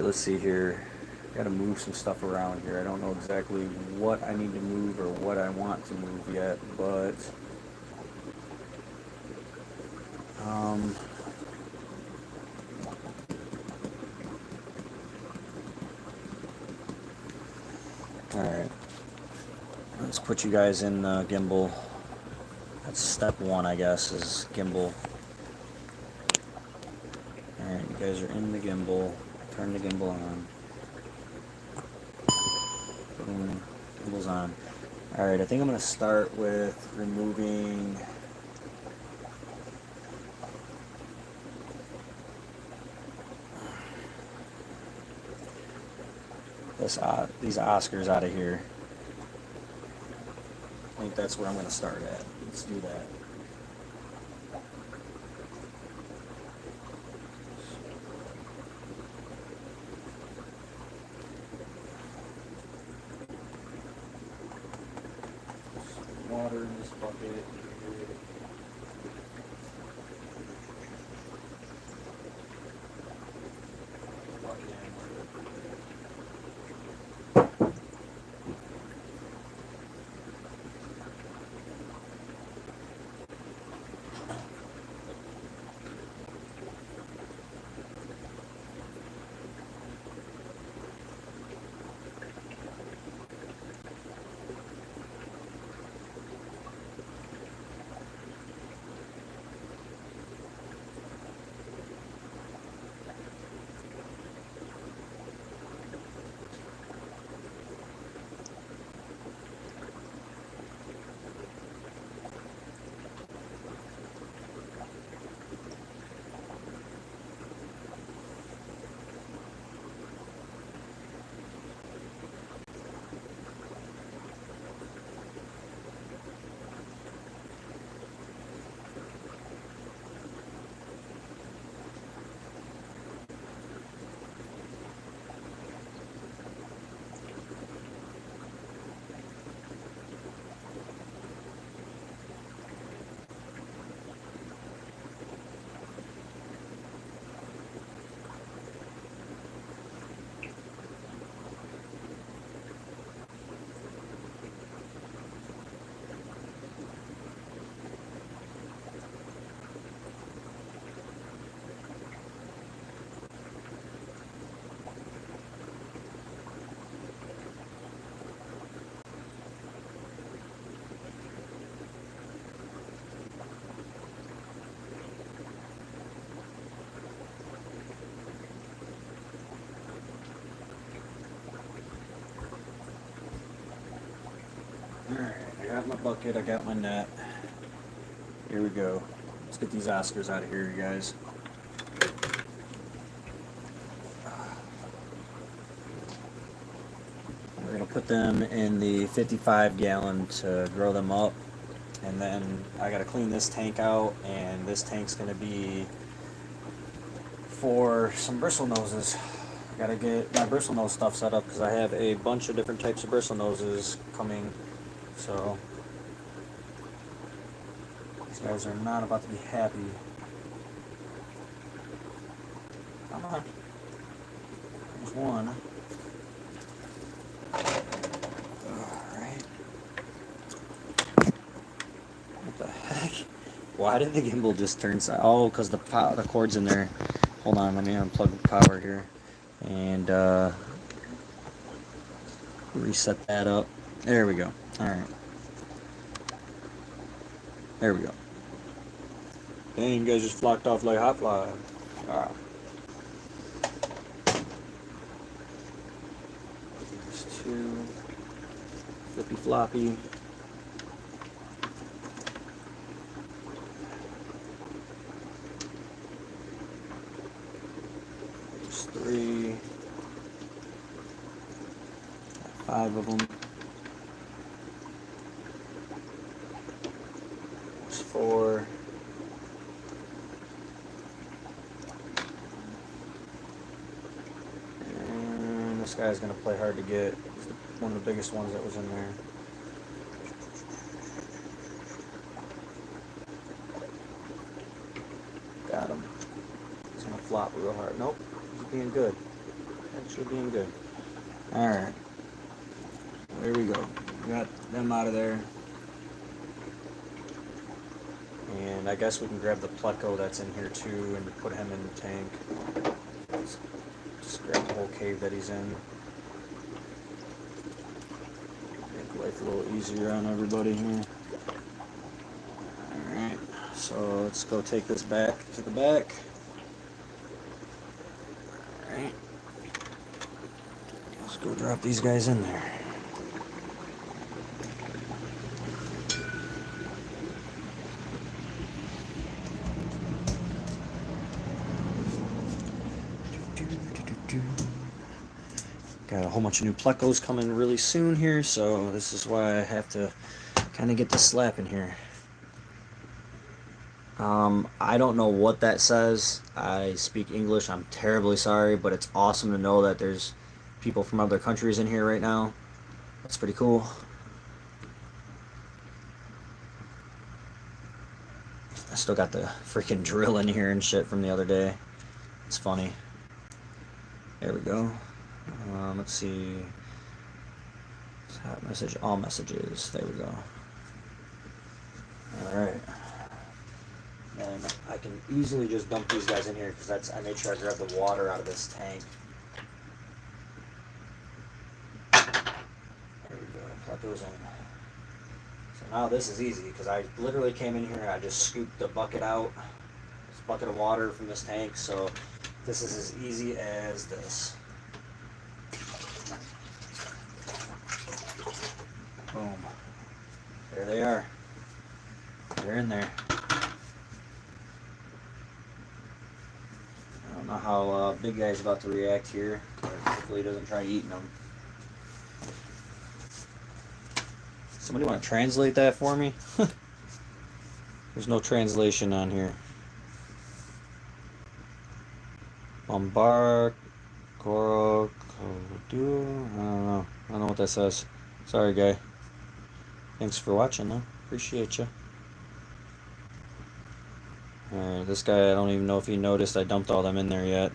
Alright, let's see here. Gotta move some stuff around here. I don't know exactly what I need to move or what I want to move yet, but um, alright, let's put you guys in the gimbal. That's step one, I guess, is gimbal. Alright, you guys are in the gimbal. Turn the gimbal on. Boom, gimbal's on. Alright, I think I'm going to start with removing these Oscars out of here. I think that's where I'm going to start at. Let's do that. Water in this bucket. Alright, I got my bucket, I got my net. Here we go. Let's get these Oscars out of here, you guys. We're going to put them in the 55 gallon to grow them up. And then I got to clean this tank out, and this tank's going to be for some bristle noses. I got to get my bristle nose stuff set up because I have a bunch of different types of bristle noses coming. So these guys are not about to be happy. Come on. There's one. Alright. What the heck? Why did the gimbal just turn side? Oh, because the cord's in there. Hold on, let me unplug the power here. And reset that up. There we go. Alright. There we go. Dang, you guys just flocked off like hot flies. Ah. There's two. Flippy floppy. There's three. 5 of them. There's 4. And this guy's gonna play hard to get. He's one of the biggest ones that was in there. Got him. He's gonna flop real hard. Nope, he's being good. Should be in good. Alright. There we go. Got them out of there. And I guess we can grab the Pleco that's in here too and put him in the tank. Just grab the whole cave that he's in. Make life a little easier on everybody here. Alright, so let's go take this back to the back. Alright. Let's go drop these guys in there. Got a whole bunch of new Plecos coming really soon here, so this is why I have to kind of get the slap in here. I don't know what that says. I speak English. I'm terribly sorry, but it's awesome to know that there's people from other countries in here right now. That's pretty cool. I still got the freaking drill in here and shit from the other day. It's funny. There we go. Let's see. Hot message, all messages. There we go. Alright. And I can easily just dump these guys in here because I made sure I grabbed the water out of this tank. There we go. Plug those in. So now this is easy because I literally came in here and I just scooped the bucket out. This bucket of water from this tank. So this is as easy as this. Boom. There they are. They're in there. I don't know how Big Guy's about to react here, but hopefully he doesn't try eating them. Somebody want to translate that for me? There's no translation on here. Bombard, Goro, Kodu. I don't know what that says. Sorry, guy. Thanks for watching, though. Appreciate you. Alright, this guy, I don't even know if he noticed I dumped all them in there yet.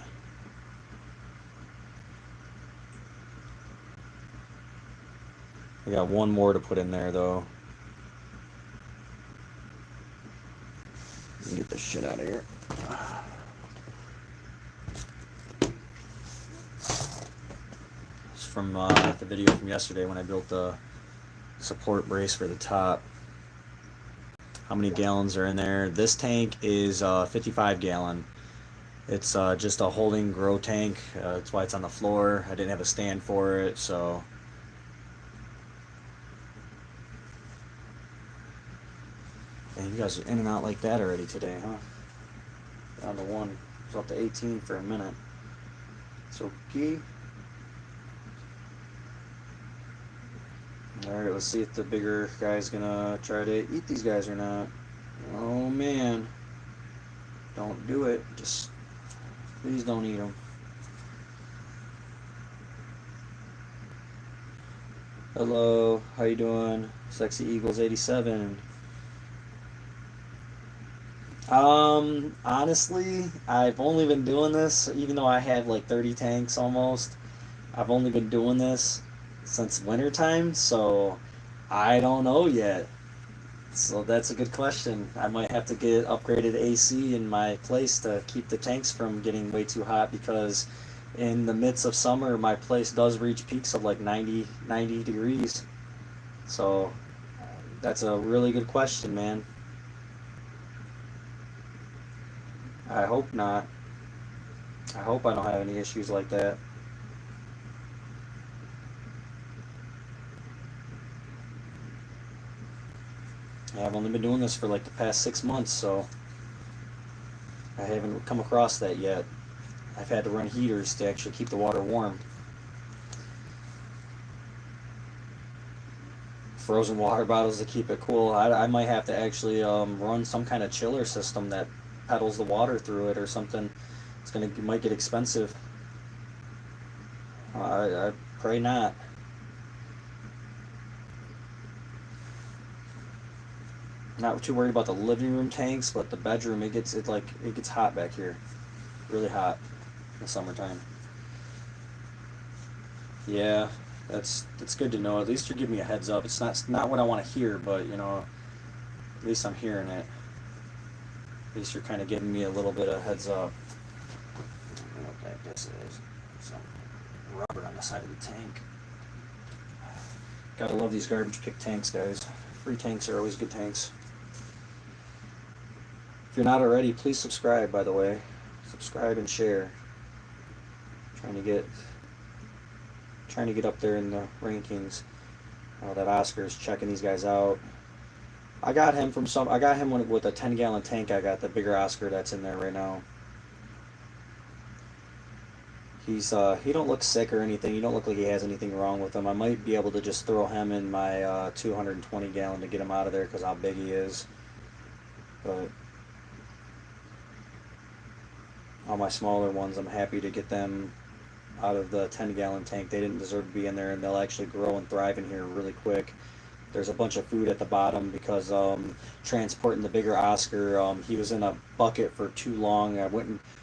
I got one more to put in there, though. Let me get this shit out of here. It's from the video from yesterday when I built the support brace for the top. How many gallons are in there? This tank is 55 gallon. It's just a holding grow tank. That's why it's on the floor. I didn't have a stand for it, so. And you guys are in and out like that already today, huh? Down to 1. It's up to 18 for a minute. It's okay. Alright, let's see if the bigger guy's gonna try to eat these guys or not. Oh man. Don't do it. Just please don't eat them. Hello, how you doing? Sexy Eagles 87. Honestly, I've only been doing this, even though I have like 30 tanks almost. I've only been doing this since winter time, so I don't know yet. So that's a good question. I might have to get upgraded AC in my place to keep the tanks from getting way too hot, because in the midst of summer my place does reach peaks of like 90 degrees. So that's a really good question, man. I hope not. I hope I don't have any issues like that. Yeah, I've only been doing this for like the past 6 months, so I haven't come across that yet. I've had to run heaters to actually keep the water warm. Frozen water bottles to keep it cool. I might have to actually run some kind of chiller system that pedals the water through it or something. It might get expensive. I pray not. Not too worried about the living room tanks, but the bedroom, it gets hot back here, really hot in the summertime. Yeah, that's good to know. At least you're giving me a heads up. It's not what I want to hear, but at least I'm hearing it. At least you're kind of giving me a little bit of heads up. I don't know what this is. Some rubber on the side of the tank. Gotta love these garbage pick tanks, guys. Free tanks are always good tanks. If you're not already, please subscribe, by the way. Subscribe and share. Trying to get up there in the rankings. That Oscar's checking these guys out. I got him with a 10-gallon tank. I got the bigger Oscar that's in there right now. He don't look sick or anything. He don't look like he has anything wrong with him. I might be able to just throw him in my 220 gallon to get him out of there because how big he is. But all my smaller ones, I'm happy to get them out of the 10-gallon tank. They didn't deserve to be in there, and they'll actually grow and thrive in here really quick. There's a bunch of food at the bottom because transporting the bigger Oscar, he was in a bucket for too long.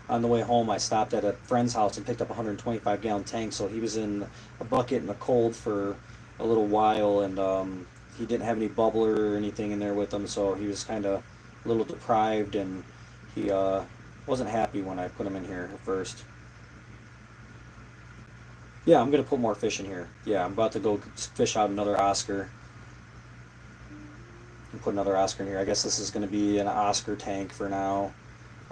On the way home, I stopped at a friend's house and picked up a 125-gallon tank, so he was in a bucket in the cold for a little while, and he didn't have any bubbler or anything in there with him, so he was kind of a little deprived, and he wasn't happy when I put him in here at first. Yeah, I'm going to put more fish in here. Yeah, I'm about to go fish out another Oscar and put another Oscar in here. I guess this is going to be an Oscar tank for now.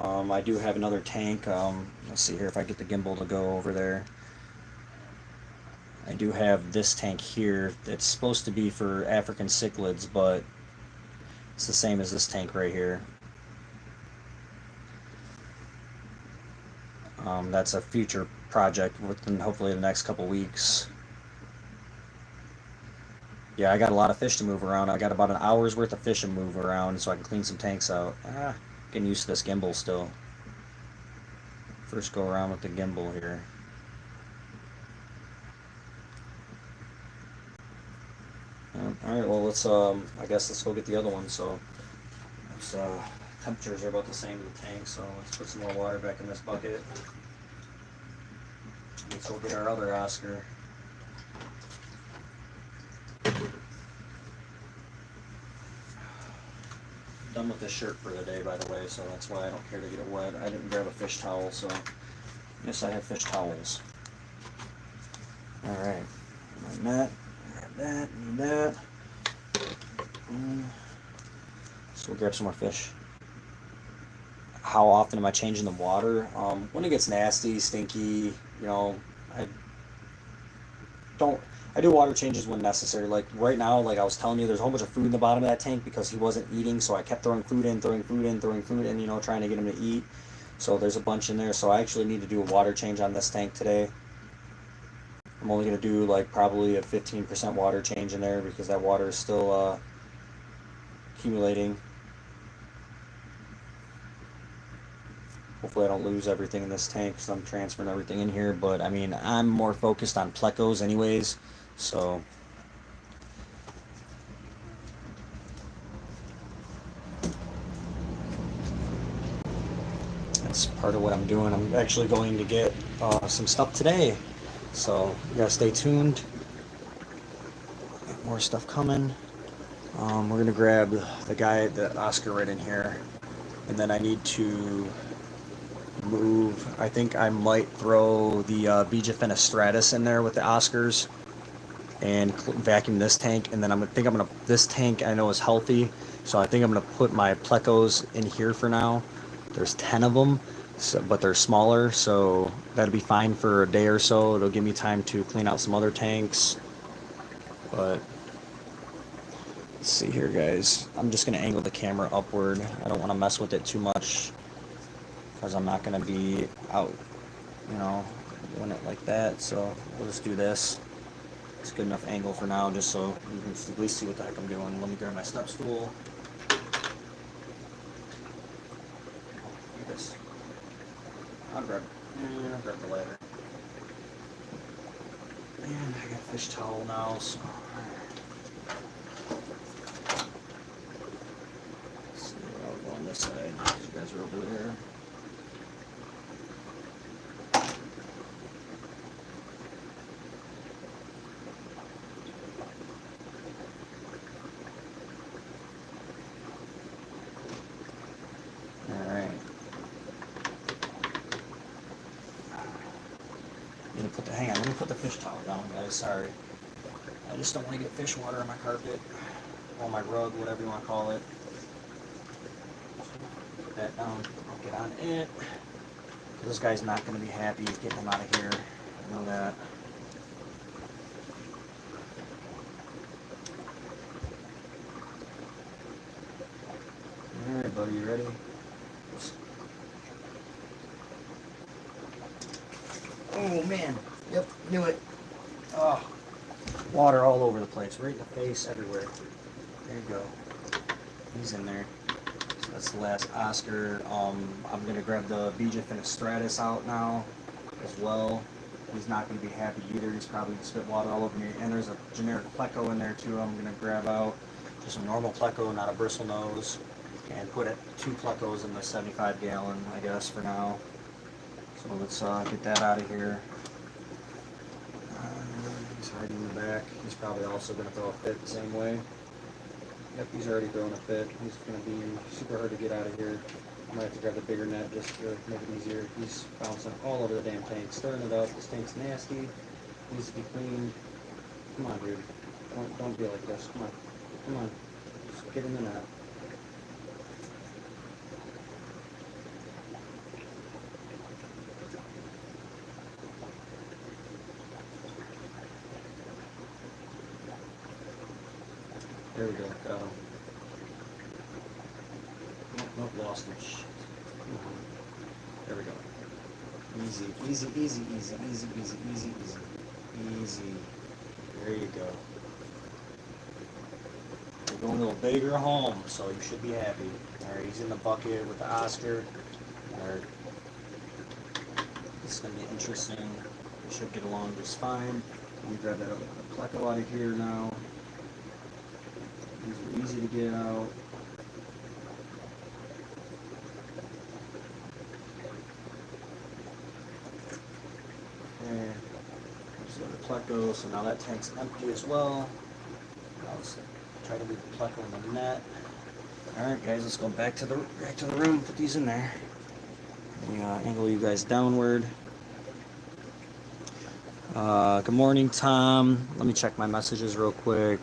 I do have another tank. Let's see here if I get the gimbal to go over there. I do have this tank here that's supposed to be for African cichlids, but it's the same as this tank right here. That's a future project within hopefully the next couple weeks. Yeah, I got a lot of fish to move around. I got about an hour's worth of fish to move around so I can clean some tanks out. Getting used to this gimbal still. First go around with the gimbal here. Alright, well I guess let's go get the other one. So temperatures are about the same in the tank, so let's put some more water back in this bucket. Let's go get our other Oscar. Done with this shirt for the day, by the way, so that's why I don't care to get it wet. I didn't grab a fish towel, so yes, I have fish towels. Alright, like that, grab that, need that. So we'll grab some more fish. How often am I changing the water? When it gets nasty, stinky, I do water changes when necessary. Like right now, like I was telling you, there's a whole bunch of food in the bottom of that tank because he wasn't eating, so I kept throwing food in, trying to get him to eat. So there's a bunch in there, so I actually need to do a water change on this tank today. I'm only going to do like probably a 15% water change in there because that water is still accumulating. Hopefully I don't lose everything in this tank because I'm transferring everything in here, but I mean, I'm more focused on plecos anyways, so that's part of what I'm doing. I'm actually going to get some stuff today, so you gotta stay tuned. More stuff coming. We're gonna grab the Oscar right in here, and then I need to move. I think I might throw the Bija fenestratus in there with the Oscars and vacuum this tank, and then this tank I know is healthy, so I think I'm gonna put my plecos in here for now. There's 10 of them, but they're smaller, so that'll be fine for a day or so. It'll give me time to clean out some other tanks. But let's see here, guys. I'm just gonna angle the camera upward. I don't want to mess with it too much because I'm not going to be out, doing it like that. So we'll just do this. It's a good enough angle for now, just so you can at least see what the heck I'm doing. Let me grab my step stool. This. I'll grab the ladder. And I got a fish towel now, so. Let's see, I'll go on this side. You guys are over there. hang on, let me put the fish towel down, guys. Sorry. I just don't want to get fish water on my carpet. Or my rug, whatever you want to call it. Put that down. I'll get on it. This guy's not going to be happy getting him out of here. I know that. Alright, buddy, you ready? Oh, man. Yep, knew it. Oh, water all over the place. Right in the face, everywhere. There you go. He's in there. So that's the last Oscar. I'm going to grab the BJ Fenestratus out now as well. He's not going to be happy either. He's probably going to spit water all over me. And there's a generic pleco in there too I'm going to grab out. Just a normal pleco, not a bristle nose. And put it 2 plecos in the 75 gallon, I guess, for now. So let's get that out of here. He's hiding in the back. He's probably also going to throw a fit the same way. Yep, he's already throwing a fit. He's going to be super hard to get out of here. I might have to grab the bigger net just to make it easier. He's bouncing all over the damn tank, stirring it up. This tank's nasty. Needs to be cleaned. Come on, dude. Don't be like this. Come on. Come on. Just get in the net. There we go, got him. Nope, lost him. Shit. There we go. Easy, easy, easy, easy, easy, easy, easy, easy. Easy. There you go. We're going to a bigger home, so you should be happy. Alright, he's in the bucket with the Oscar. Alright. This is going to be interesting. We should get along just fine. Let me grab that pleco out of here now. These are easy to get out. Okay. There's the pleco, so now that tank's empty as well. Let's try to leave the pleco in the net. Alright guys, let's go back to the room, put these in there. Let me angle you guys downward. Good morning, Tom. Let me check my messages real quick.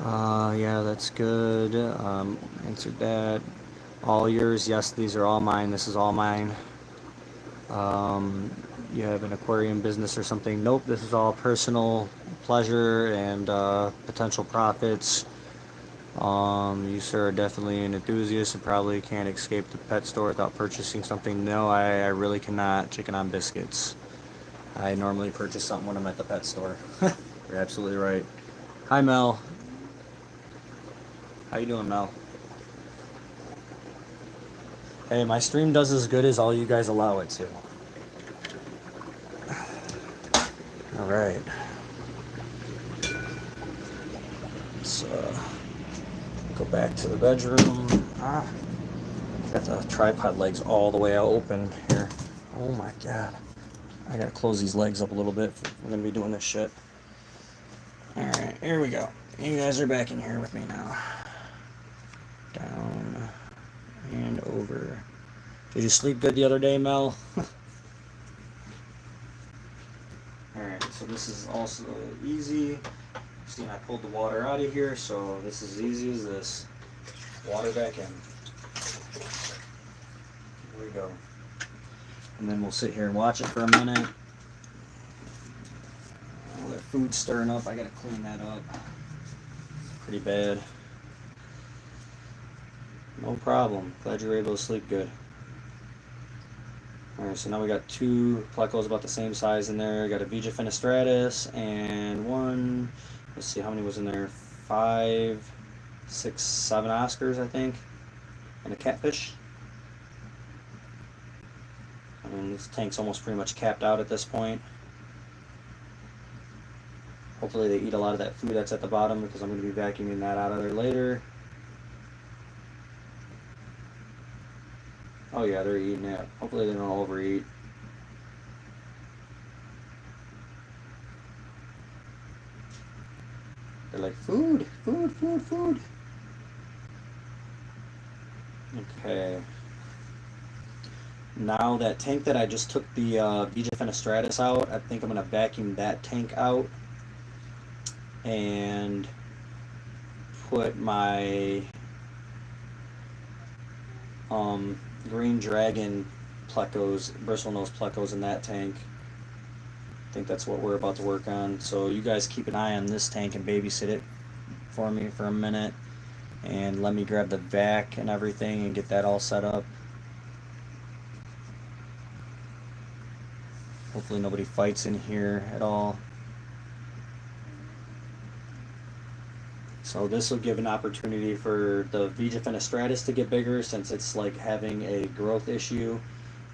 Yeah, that's good. Answered that. All yours. Yes, these are all mine. This is all mine. You have an aquarium business or something? Nope, this is all personal pleasure and potential profits. You, sir, are definitely an enthusiast and probably can't escape the pet store without purchasing something. No, I really cannot. Chicken on biscuits. I normally purchase something when I'm at the pet store. You're absolutely right. Hi, Mel. How you doing, Mel? Hey, my stream does as good as all you guys allow it to. All right. Let's go back to the bedroom. Got the tripod legs all the way out open here. Oh my god. I gotta close these legs up a little bit. We're gonna be doing this shit. All right, here we go. You guys are back in here with me now. Down and over. Did you sleep good the other day, Mel? Alright, so this is also easy. See, I pulled the water out of here, so this is as easy as this. Water back in. Here we go. And then we'll sit here and watch it for a minute. All that food's stirring up. I gotta clean that up. It's pretty bad. No problem. Glad you were able to sleep good. Alright, so now we got 2 plecos about the same size in there. Got a BJ Fenestratus and 1. Let's see how many was in there. 5, 6, 7 Oscars, I think. And a catfish. I mean, this tank's almost pretty much capped out at this point. Hopefully they eat a lot of that food that's at the bottom because I'm going to be vacuuming that out of there later. Oh yeah, they're eating it. Hopefully they don't overeat. They're like, food, food, food, food. Okay. Now that tank that I just took the VJ Fenestratus out, I think I'm going to vacuum that tank out and put my Green Dragon plecos, bristlenose plecos in that tank. I think that's what we're about to work on. So you guys keep an eye on this tank and babysit it for me for a minute, and let me grab the vac and everything and get that all set up. Hopefully nobody fights in here at all. So this will give an opportunity for the VJ Fenestratus to get bigger, since it's like having a growth issue.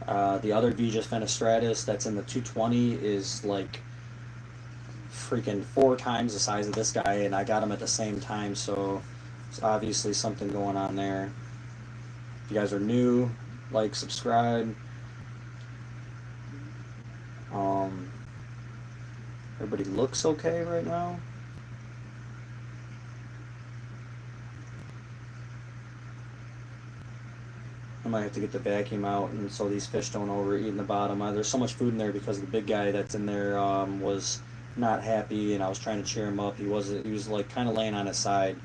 The other VJ Fenestratus that's in the 220 is like freaking 4 times the size of this guy, and I got them at the same time, so it's obviously something going on there. If you guys are new, like, subscribe. Everybody looks okay right now. I might have to get the vacuum out, and so these fish don't overeat in the bottom. There's so much food in there because the big guy that's in there was not happy, and I was trying to cheer him up. He was like kind of laying on his side.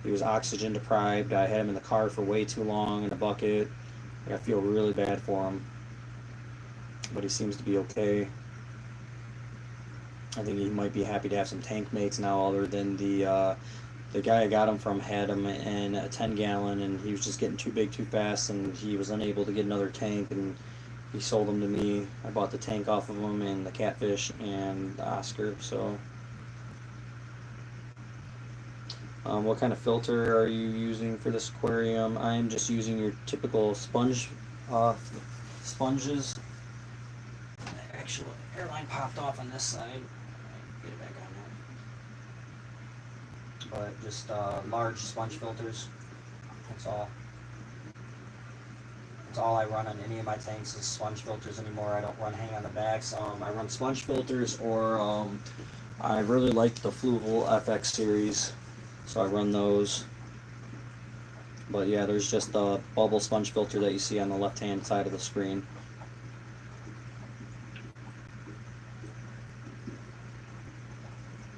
He was oxygen deprived. I had him in the car for way too long in a bucket. I feel really bad for him, but he seems to be okay. I think he might be happy to have some tank mates now, other than the guy I got him from had him in a 10-gallon, and he was just getting too big too fast, and he was unable to get another tank, and he sold them to me. I bought the tank off of him, and the catfish, and the Oscar. So what kind of filter are you using for this aquarium? I'm just using your typical sponges. Actually, airline popped off on this side. Get it back on there. But just large sponge filters. That's all. That's all I run on any of my tanks is sponge filters anymore. I don't run hang on the backs. I run sponge filters, or I really like the Fluval FX series, so I run those. But yeah, there's just the bubble sponge filter that you see on the left-hand side of the screen.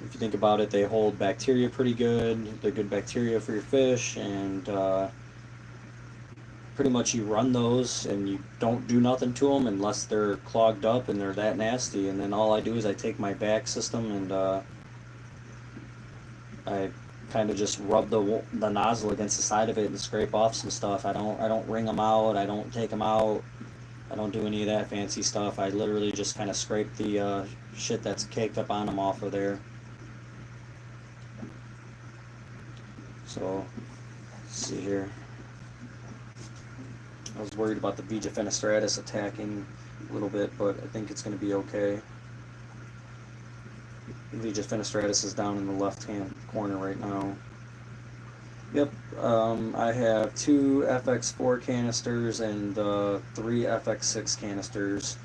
If you think about it, they hold bacteria pretty good. They're good bacteria for your fish, and pretty much you run those and you don't do nothing to them unless they're clogged up and they're that nasty. And then all I do is I take my vac system and I kind of just rub the nozzle against the side of it and scrape off some stuff. I don't wring them out. I don't take them out. I don't do any of that fancy stuff. I literally just kind of scrape the shit that's caked up on them off of there. So, let's see here. I was worried about the VJ Fenestratus attacking a little bit, but I think it's going to be okay. VJ Fenestratus is down in the left-hand corner right now. Yep, I have 2 FX4 canisters and 3 FX6 canisters.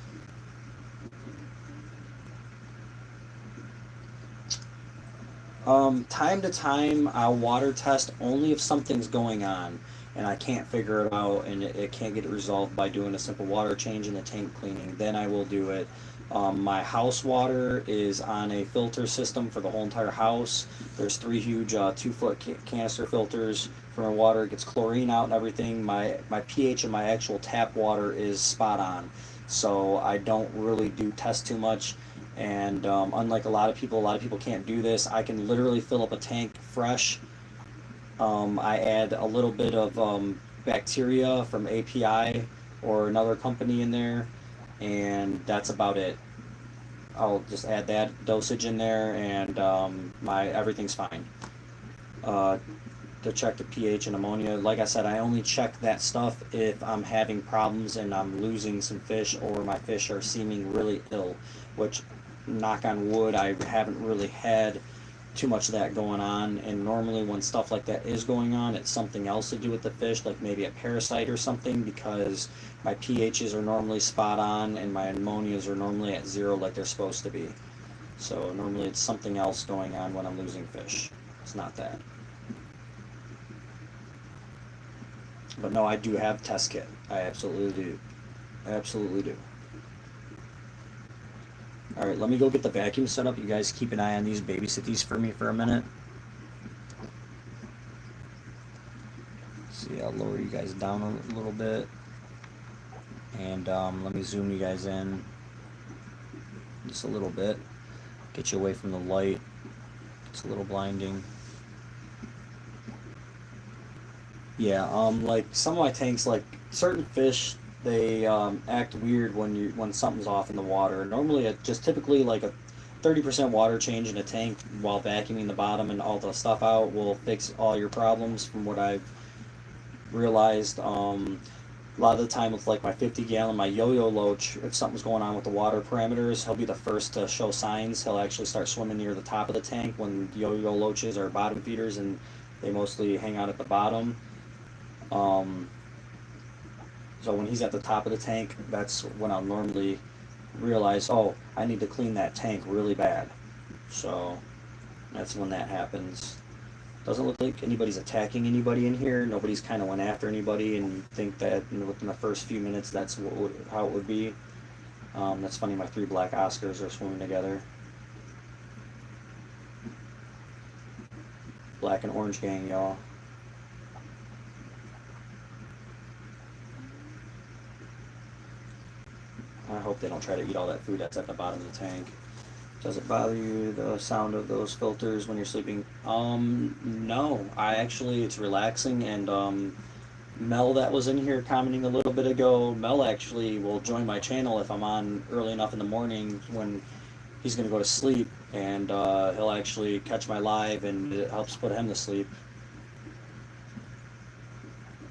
Time to time, I'll water test only if something's going on and I can't figure it out, and it can't get it resolved by doing a simple water change and the tank cleaning. Then I will do it. My house water is on a filter system for the whole entire house. There's 3 huge 2-foot canister filters for my water. It gets chlorine out and everything. My pH in my actual tap water is spot on, so I don't really do test too much. And unlike a lot of people can't do this. I can literally fill up a tank fresh. I add a little bit of bacteria from API or another company in there, and that's about it. I'll just add that dosage in there, and everything's fine. To check the pH and ammonia, like I said, I only check that stuff if I'm having problems and I'm losing some fish, or my fish are seeming really ill, which, knock on wood, I haven't really had too much of that going on. And normally when stuff like that is going on, it's something else to do with the fish, like maybe a parasite or something, because my pHs are normally spot on and my ammonias are normally at 0 like they're supposed to be. So normally it's something else going on when I'm losing fish. It's not that. But no, I do have test kit. I absolutely do. Absolutely do. All right, let me go get the vacuum set up. You guys keep an eye on these, babysit these for me for a minute. See, I'll lower you guys down a little bit. And let me zoom you guys in just a little bit. Get you away from the light. It's a little blinding. Yeah, like some of my tanks, like certain fish, they act weird when something's off in the water. Normally, it just typically like a 30% water change in a tank while vacuuming the bottom and all the stuff out will fix all your problems. From what I've realized, a lot of the time with like my 50 gallon, my yo-yo loach, if something's going on with the water parameters, he'll be the first to show signs. He'll actually start swimming near the top of the tank when yo-yo loaches are bottom feeders and they mostly hang out at the bottom. Um, so when he's at the top of the tank, that's when I'll normally realize, oh, I need to clean that tank really bad. So that's when that happens. Doesn't look like anybody's attacking anybody in here. Nobody's kind of went after anybody, and you think that within the first few minutes that's how it would be. That's funny. My three black Oscars are swimming together. Black and orange gang, y'all. I hope they don't try to eat all that food that's at the bottom of the tank. Does it bother you, the sound of those filters when you're sleeping? No. I actually, it's relaxing, and Mel that was in here commenting a little bit ago, Mel actually will join my channel if I'm on early enough in the morning when he's going to go to sleep, and he'll actually catch my live, and it helps put him to sleep.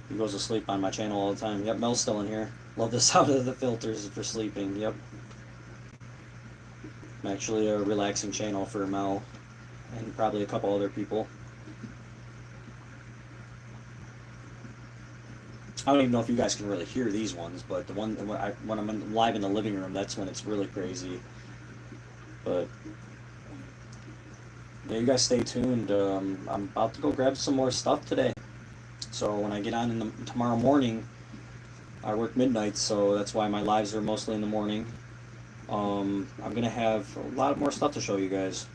He goes to sleep on my channel all the time. Yep, Mel's still in here. Love the sound of the filters for sleeping. Yep. I'm actually a relaxing channel for Mel and probably a couple other people. I don't even know if you guys can really hear these ones, but the one when I'm live in the living room, that's when it's really crazy. But yeah, you guys stay tuned. I'm about to go grab some more stuff today. So when I get on tomorrow morning, I work midnight, so that's why my lives are mostly in the morning. I'm gonna have a lot more stuff to show you guys.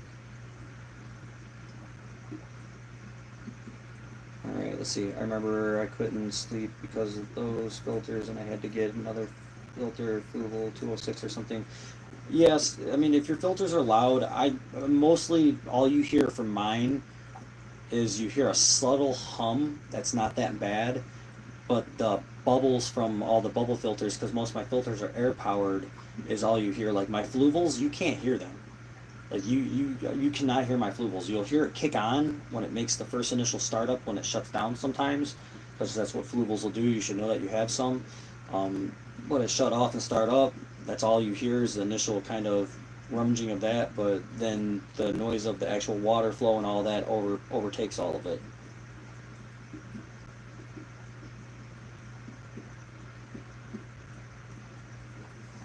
Alright, let's see. I remember I couldn't sleep because of those filters and I had to get another filter, Fluval 206 or something. Yes, I mean, if your filters are loud, mostly all you hear from mine is you hear a subtle hum that's not that bad, but the bubbles from all the bubble filters, because most of my filters are air powered, is all you hear. Like my fluvels, you can't hear them. Like you cannot hear my fluvels. You'll hear it kick on when it makes the first initial startup when it shuts down sometimes, because that's what fluvels will do. You should know that you have some. When it shut off and start up, that's all you hear is the initial kind of rummaging of that, but then the noise of the actual water flow and all that overtakes all of it.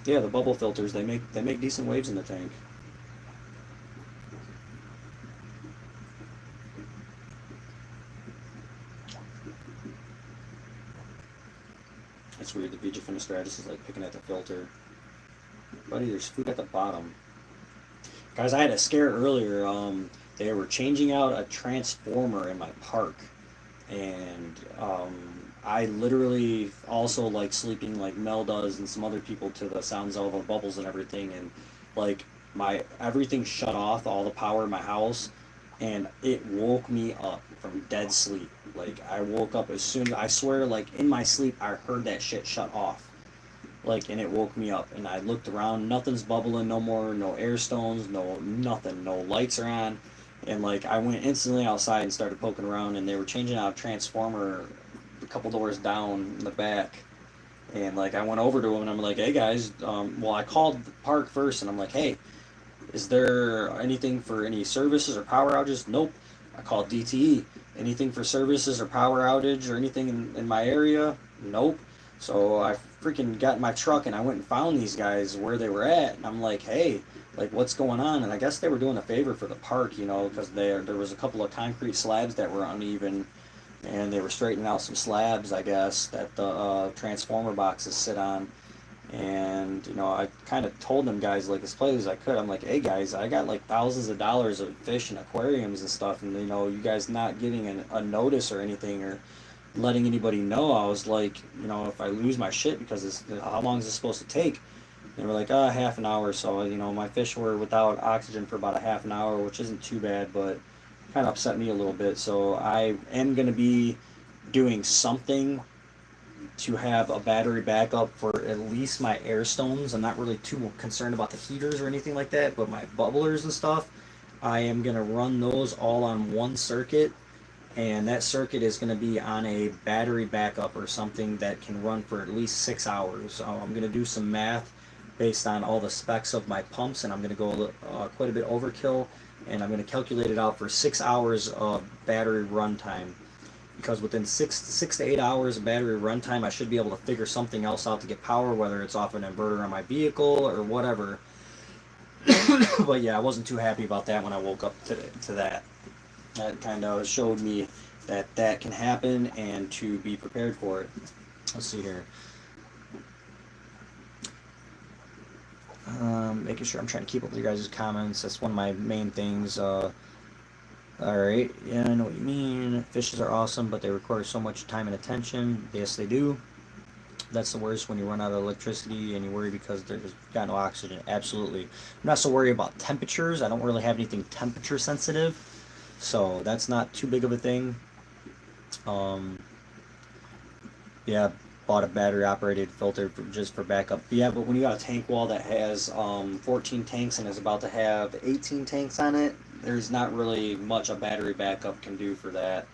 Yeah, the bubble filters, they make decent waves in the tank. It's weird, the Vigifinistratus is like picking at the filter. Buddy, there's food at the bottom. Guys, I had a scare earlier. They were changing out a transformer in my park, and I literally also like sleeping like Mel does and some other people to the sounds of the bubbles and everything, and like my everything shut off, all the power in my house, and it woke me up from dead sleep. Like I woke up as soon as I swear, like in my sleep, I heard that shit shut off. Like, and it woke me up, and I looked around, nothing's bubbling no more, no air stones, no nothing, no lights are on, and like I went instantly outside and started poking around, and they were changing out a transformer a couple doors down in the back, and like I went over to them and I'm like, hey guys, well I called the park first and I'm like, hey, is there anything for any services or power outages? Nope. I called DTE. Anything for services or power outage or anything in my area? Nope. So I freaking got in my truck and I went and found these guys where they were at. And I'm like, hey, like what's going on? And I guess they were doing a favor for the park, because there was a couple of concrete slabs that were uneven. And they were straightening out some slabs, I guess, that the transformer boxes sit on. And you know, I kind of told them guys like as politely as I could. I'm like, hey guys, I got like thousands of dollars of fish and aquariums and stuff, and you know, you guys not giving a notice or anything or letting anybody know. I was like, you know, if I lose my shit because it's how long is this supposed to take? And we're like, half an hour or so. You know, my fish were without oxygen for about a half an hour, which isn't too bad, but kind of upset me a little bit. So I am going to be doing something to have a battery backup for at least my air stones. I'm not really too concerned about the heaters or anything like that, but my bubblers and stuff, I am going to run those all on one circuit, and that circuit is going to be on a battery backup or something that can run for at least 6 hours. I'm going to do some math based on all the specs of my pumps, and I'm going to go quite a bit overkill, and I'm going to calculate it out for 6 hours of battery runtime. Because within 6 to 8 hours of battery runtime, I should be able to figure something else out to get power, whether it's off an inverter on my vehicle or whatever. But yeah, I wasn't too happy about that when I woke up to that. That kind of showed me that that can happen and to be prepared for it. Let's see here. Making sure I'm trying to keep up with your guys' comments. That's one of my main things. Alright, yeah, I know what you mean. Fishes are awesome, but they require so much time and attention. Yes, they do. That's the worst when you run out of electricity and you worry because there's got no oxygen. Absolutely. I'm not so worried about temperatures. I don't really have anything temperature sensitive, so that's not too big of a thing. Yeah, bought a battery operated filter just for backup. Yeah, but when you got a tank wall that has 14 tanks and is about to have 18 tanks on it, there's not really much a battery backup can do for that.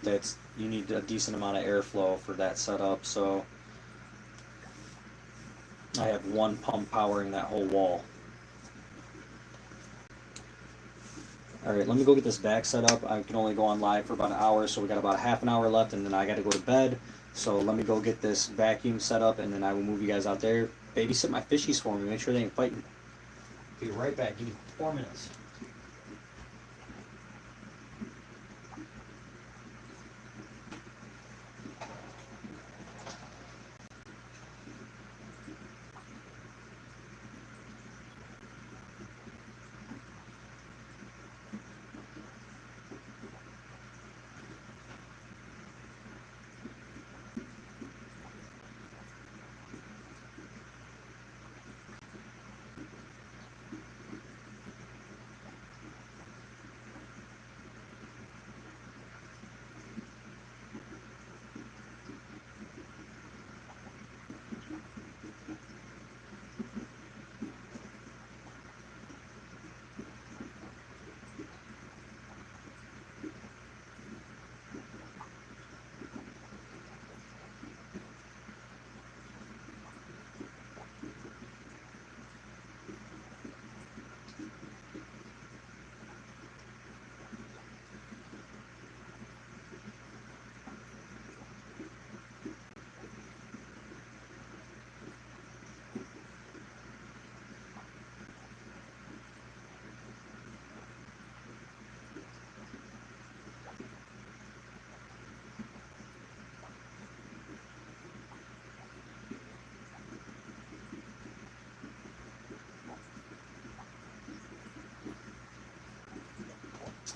That's you need a decent amount of airflow for that setup. So I have one pump powering that whole wall. Alright, let me go get this back set up. I can only go on live for about an hour, so we got about a half an hour left, and then I got to go to bed. So let me go get this vacuum set up, and then I will move you guys out there. Babysit my fishies for me. Make sure they ain't fighting. Be right back. Give me 4 minutes.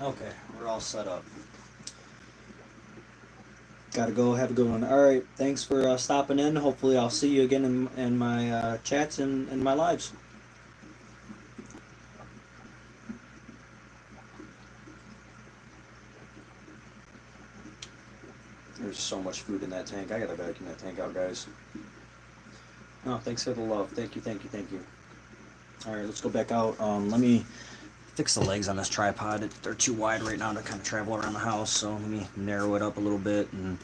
Okay, we're all set up. Gotta go. Have a good one. All right. Thanks for stopping in. Hopefully, I'll see you again in my chats and my lives. There's so much food in that tank. I gotta vacuum that tank out, guys. Oh, thanks for the love. Thank you, thank you, thank you. All right, let's go back out. Let me fix the legs on this tripod. They're too wide right now to kind of travel around the house, so let me narrow it up a little bit. And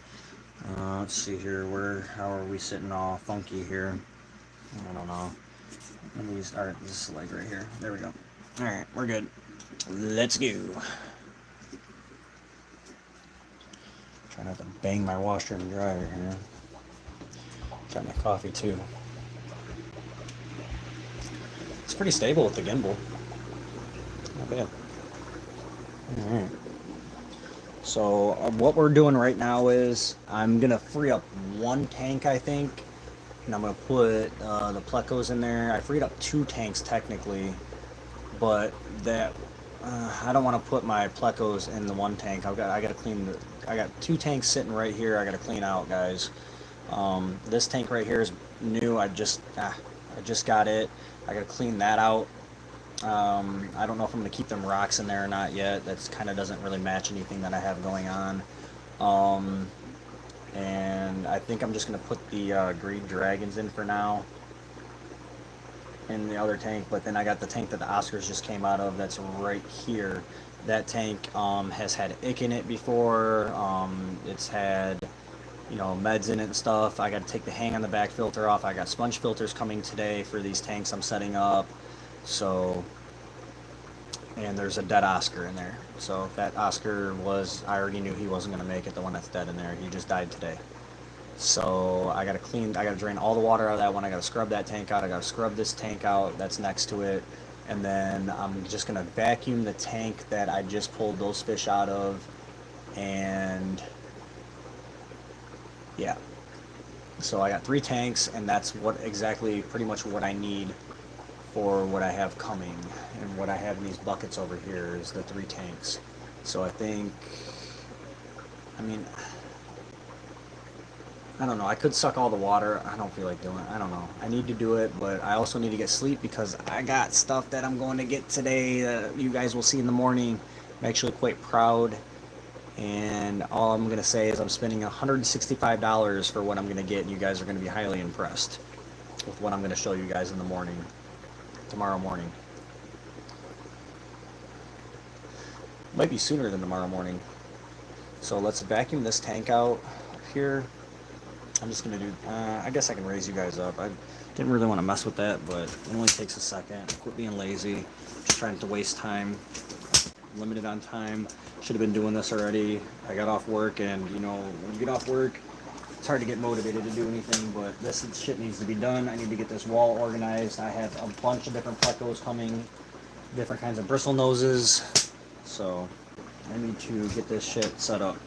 let's see here. How are we sitting all funky here? I don't know. Let me use, all right, this is the leg right here. There we go. All right, we're good. Let's go. Try not to bang my washer and dryer here. Got my coffee too. It's pretty stable with the gimbal. Not bad. Alright. So what we're doing right now is I'm gonna free up one tank, I think, And I'm going to put the plecos in there. I freed up 2 tanks technically, but that I don't want to put my plecos in the one tank. I got to clean the. I got 2 tanks sitting right here. I got to clean out, guys. This tank right here is new. I just got it. I got to clean that out. I don't know if I'm going to keep them rocks in there or not yet. That's kind of doesn't really match anything that I have going on. Um, and I think I'm just going to put the green dragons in for now in the other tank. But then I got the tank that the Oscars just came out of. That's right here. That tank has had ick in it before. It's had meds in it and stuff. I got to take the hang on the back filter off. I got sponge filters coming today for these tanks I'm setting up. So, and there's a dead Oscar in there. So that Oscar I already knew he wasn't going to make it, the one that's dead in there. He just died today. So I got to drain all the water out of that one. I got to scrub that tank out. I got to scrub this tank out that's next to it. And then I'm just going to vacuum the tank that I just pulled those fish out of. And yeah. So I got 3 tanks, and that's pretty much what I need for what I have coming. And what I have in these buckets over here is the 3 tanks. So I don't know. I could suck all the water. I don't feel like doing it. I don't know. I need to do it, but I also need to get sleep because I got stuff that I'm going to get today that you guys will see in the morning. I'm actually quite proud. And all I'm going to say is I'm spending $165 for what I'm going to get, and you guys are going to be highly impressed with what I'm going to show you guys in the morning, tomorrow morning. Might be sooner than tomorrow morning. So let's vacuum this tank out here. I'm just going to do, I guess I can raise you guys up. I didn't really want to mess with that, but it only takes a second. Quit being lazy. Just trying to waste time. Limited on time. Should have been doing this already. I got off work, and when you get off work, it's hard to get motivated to do anything, but this shit needs to be done. I need to get this wall organized. I have a bunch of different plecos coming, different kinds of bristle noses, so I need to get this shit set up.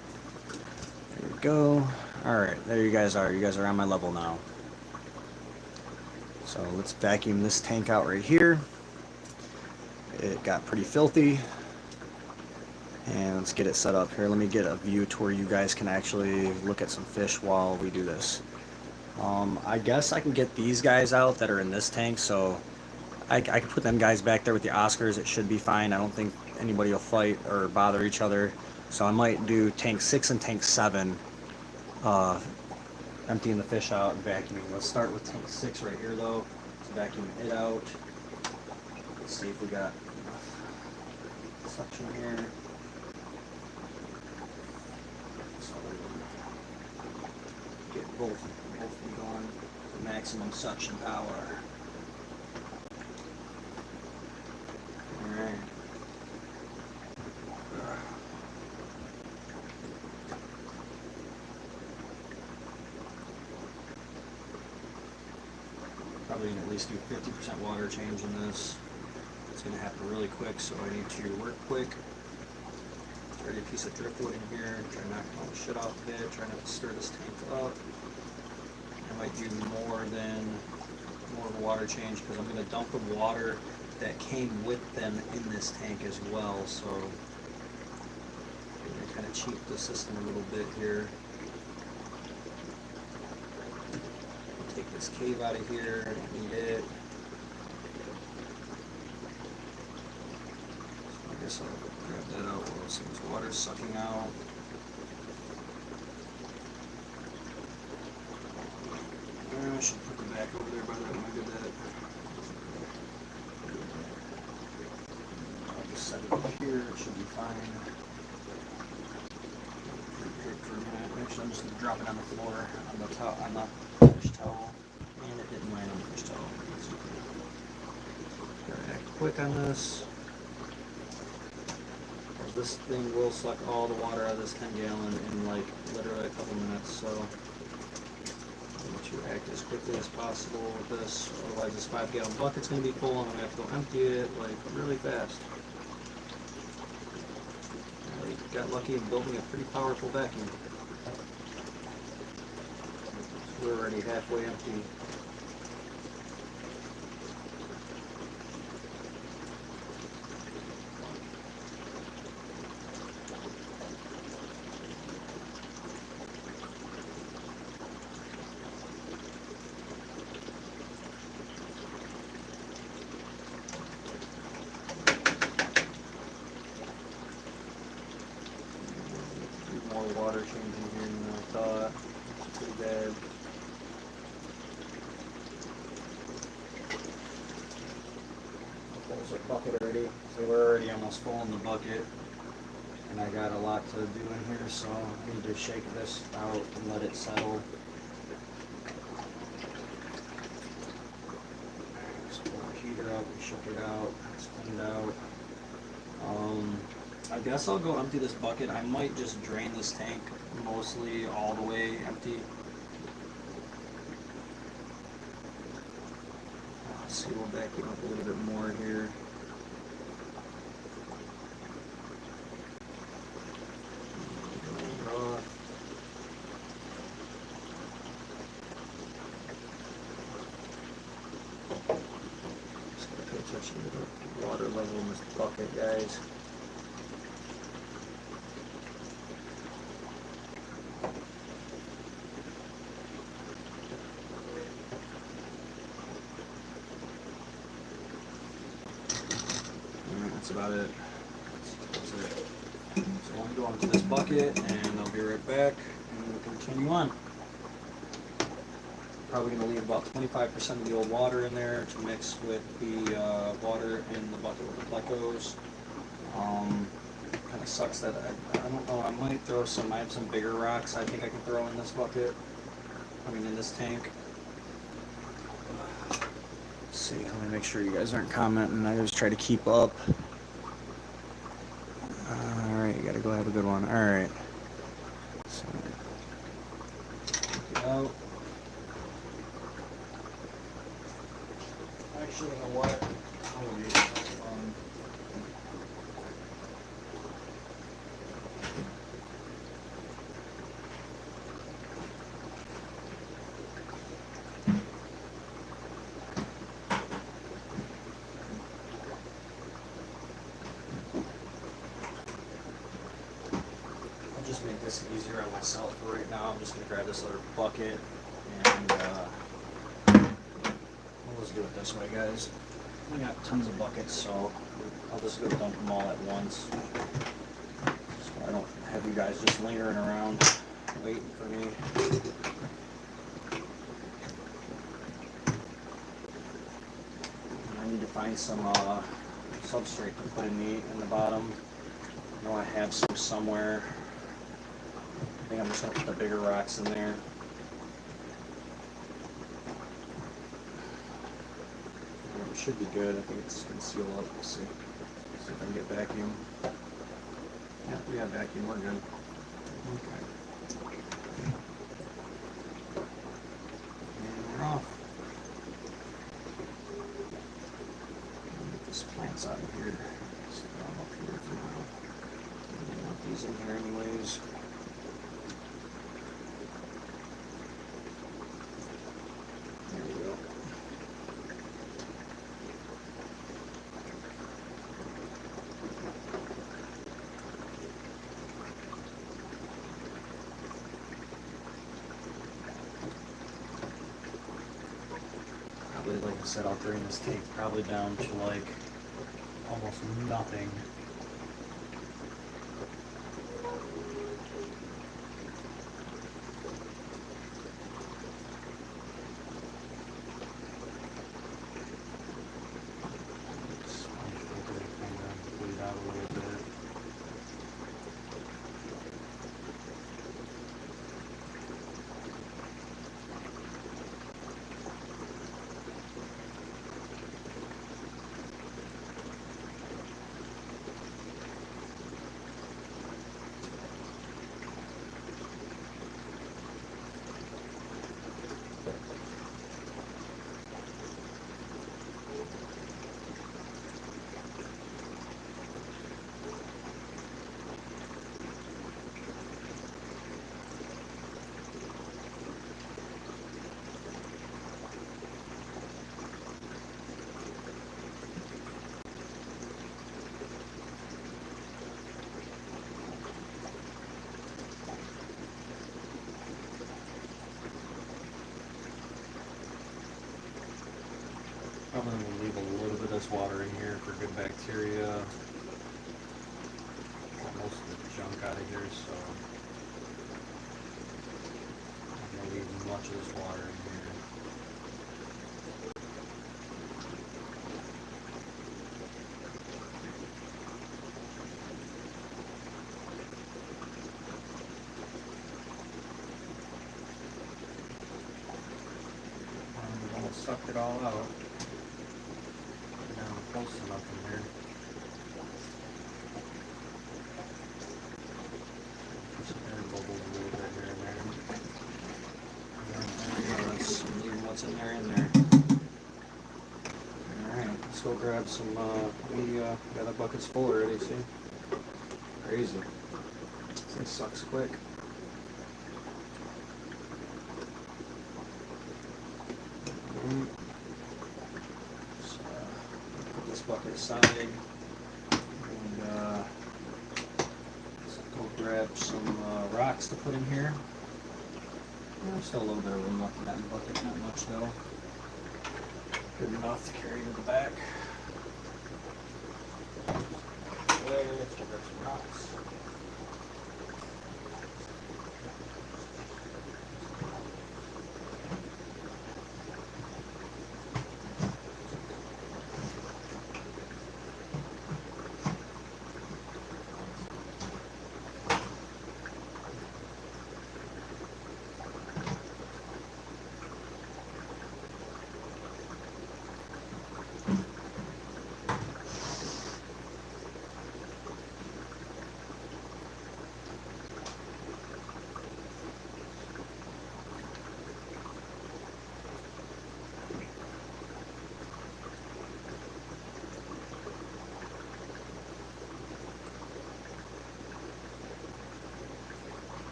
There we go. Alright, there you guys are. You guys are on my level now. So let's vacuum this tank out right here. It got pretty filthy. And let's get it set up here. Let me get a view to where you guys can actually look at some fish while we do this. I guess I can get these guys out that are in this tank, so I can put them guys back there with the Oscars. It should be fine. I don't think anybody will fight or bother each other. So I might do tank 6 and tank 7, emptying the fish out and vacuuming. Let's start with tank 6 right here, though. Let's vacuum it out. Let's see if we got enough suction here. Get both of them going for maximum suction power. Alright. Probably at least do 50% water change in this. It's going to happen really quick, so I need to work quick. Dirty piece of driftwood in here, try to knock all the shit off of it, try not to stir this tank up. I might do more of a water change because I'm going to dump the water that came with them in this tank as well, so I'm going to kind of cheat the system a little bit here. Take this cave out of here, I don't need it. So I guess I'll grab that out while some water's sucking out. I should put them back over there by that when I did that. I'll just set it up here, it should be fine. For a minute. Actually, I'm just going to drop it on the floor, on the fish towel. And it didn't land on the fish towel. Gotta act quick on this. This thing will suck all the water out of this 10 gallon in like literally a couple minutes, so I need to act as quickly as possible with this, otherwise this 5 gallon bucket's going to be full and I'm going to have to go empty it like really fast. I got lucky in building a pretty powerful vacuum. So we're already halfway empty. bucket already. So we're already almost full in the bucket. And I got a lot to do in here, so I need to shake this out and let it settle. Just pull the heater up and shook it out. It's cleaned out. I guess I'll go empty this bucket. I might just drain this tank mostly all the way empty. Let's see, we'll back it up a little bit more here. Just gotta pay attention to the water level in this bucket, guys. That's about it. That's it. So I'm going to this bucket and I'll be right back and we'll continue on. Probably going to leave about 25% of the old water in there to mix with the water in the bucket with the plecos. Kind of sucks that I don't know, I might throw some, I have some bigger rocks I think I can throw in this bucket. I mean in this tank. Let's see, let me make sure you guys aren't commenting. I just try to keep up. Alright, you gotta go have a good one. Alright. So, take it out. Actually, you know what? I'll read it. I'll just make this easier on myself for right now. I'm just going to grab this other bucket and we'll just do it this way, guys. We got tons of buckets, so I'll just go dump them all at once. So I don't have you guys just lingering around waiting for me. And I need to find some substrate to put in the bottom. I know I have some somewhere. I think I'm just going to put the bigger rocks in there. It should be good. I think it's going to seal up. We'll see. See if I can get vacuum. Yeah, we have vacuum. We're good. Okay. And we're off. Get these plants out of here. Just put them up here for now. I don't want these in here anyways. There we go. Probably, like I said, I'll drain this tank probably down to like almost nothing. Out a little bit. Probably going to leave a little bit of this water in here for good bacteria. Get most of the junk out of here, so I'm going to leave much of this water in here. sucked it all out. Now close enough in there. Some air bubbles a little bit here and there. Let's leave what's in there in there. Alright, let's go grab some, we got the buckets full already, see? Crazy. This thing sucks quick. Put this bucket aside and let's go grab some rocks to put in here. There's still a little bit of room left in that bucket, not much though. Good enough to carry to the back. Let's grab some rocks.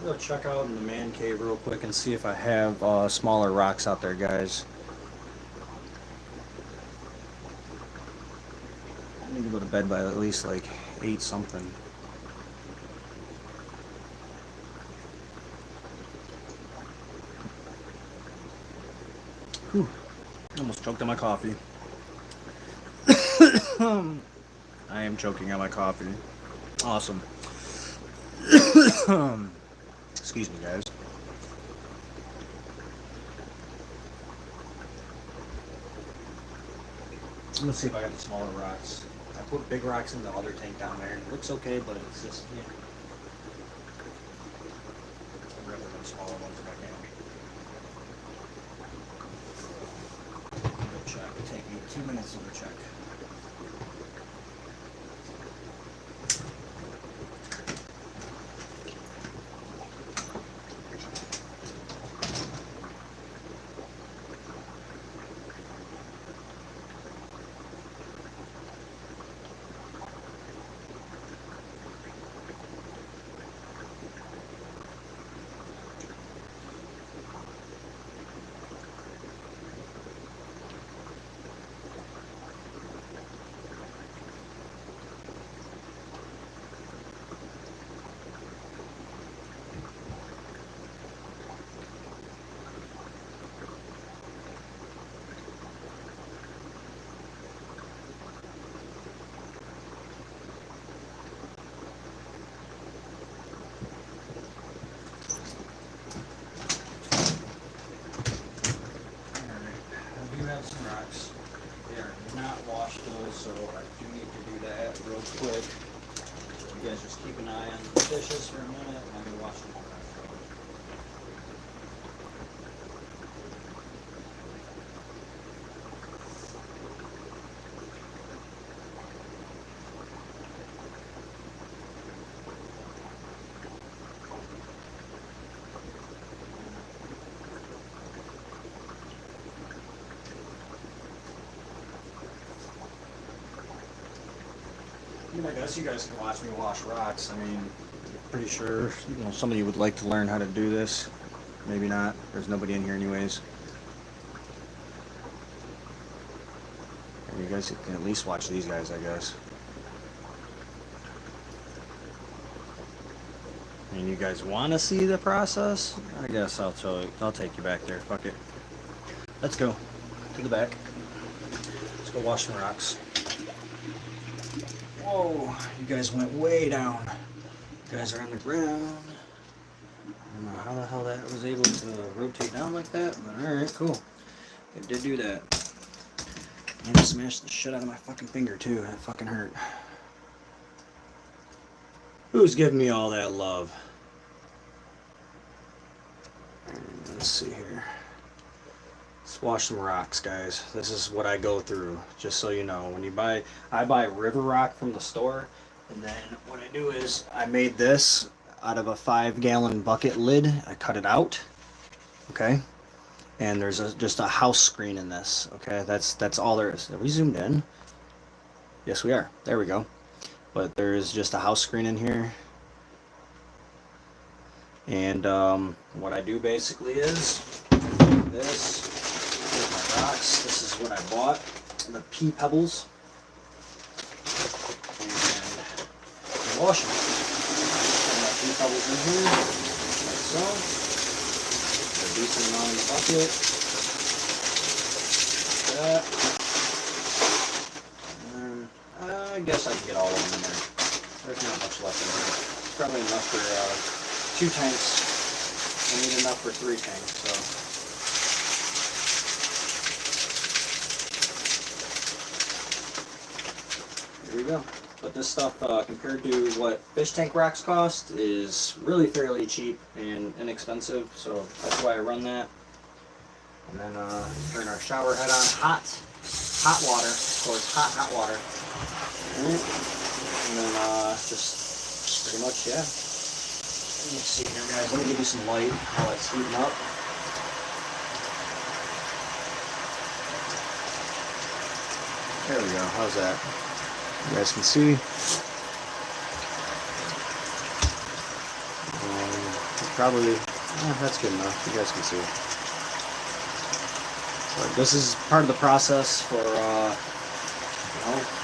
Go check out in the man cave real quick and see if I have smaller rocks out there, guys. I need to go to bed by at least like 8 something. Whew. Almost choked on my coffee. I am choking on my coffee. Awesome. Excuse me, guys. Let's see if I got the smaller rocks. I put big rocks in the other tank down there. It looks okay, but it's just, yeah. I'd rather than smaller ones if I can. Go check. It'll take me 2 minutes to go check. Some rocks. They are not washed though, so I do need to do that real quick. You guys just keep an eye on the dishes for a minute, and I'm gonna wash them all. I guess you guys can watch me wash rocks. I mean, pretty sure somebody would like to learn how to do this. Maybe not. There's nobody in here anyways. And you guys can at least watch these guys, I guess. I mean, you guys want to see the process? I guess I'll take you back there. Fuck it. Let's go to the back. Let's go wash some rocks. Whoa, you guys went way down. You guys are on the ground. I don't know how the hell that was able to rotate down like that, but alright, cool. It did do that. And it smashed the shit out of my fucking finger too. That fucking hurt. Who's giving me all that love? let's see here. Let's wash some rocks, guys. This is what I go through, just so you know. When you buy, I buy river rock from the store, and then what I do is I made this out of a 5-gallon bucket lid. I cut it out, okay? And there's just a house screen in this, okay? That's all there is. Are we zoomed in? Yes, we are. There we go. But there is just a house screen in here. And what I do basically is this. Here's my rocks. This is what I bought. The pea pebbles. And I wash them. Put my pea pebbles in here, like so. Put a decent amount in the bucket. Like that. I guess I can get all of them in there. There's not much left in here. Probably enough for 2 tanks. I need enough for 3 tanks, so. Here we go. But this stuff, compared to what fish tank rocks cost, is really fairly cheap and inexpensive, so that's why I run that. And then turn our shower head on. Hot water, of course, hot water. And then just pretty much, yeah. Let's see here, guys. Let me give you some light while it's heating up. There we go. How's that? You guys can see. Probably, that's good enough. You guys can see. But this is part of the process for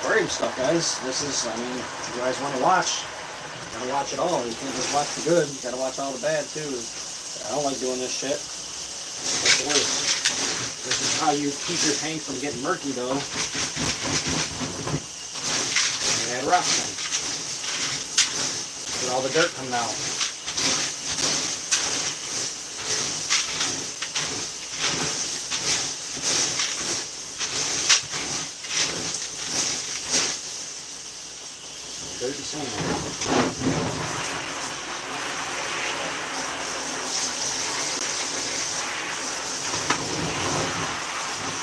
aquarium stuff, guys. This is, I mean, if you guys want to watch, you gotta watch it all. You can't just watch the good, you gotta watch all the bad too. I don't like doing this shit. It's the worst. This is how you keep your tank from getting murky though. You add rock in. Get all the dirt coming out. Dirty sand.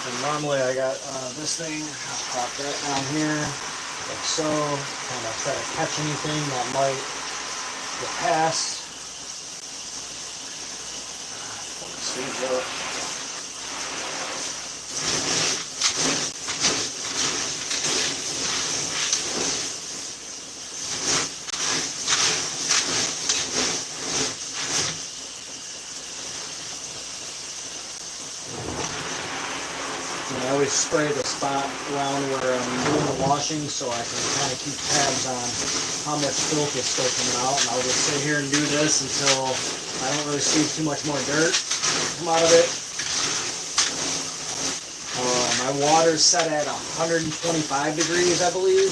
And normally I got this thing, I'll pop that down here, like so, kind of try to catch anything that might get past. Pull the sleeves up. I always spray the spot around where I'm doing the washing so I can kind of keep tabs on how much filth is still coming out, and I'll just sit here and do this until I don't really see too much more dirt come out of it. My water's set at 125 degrees, I believe.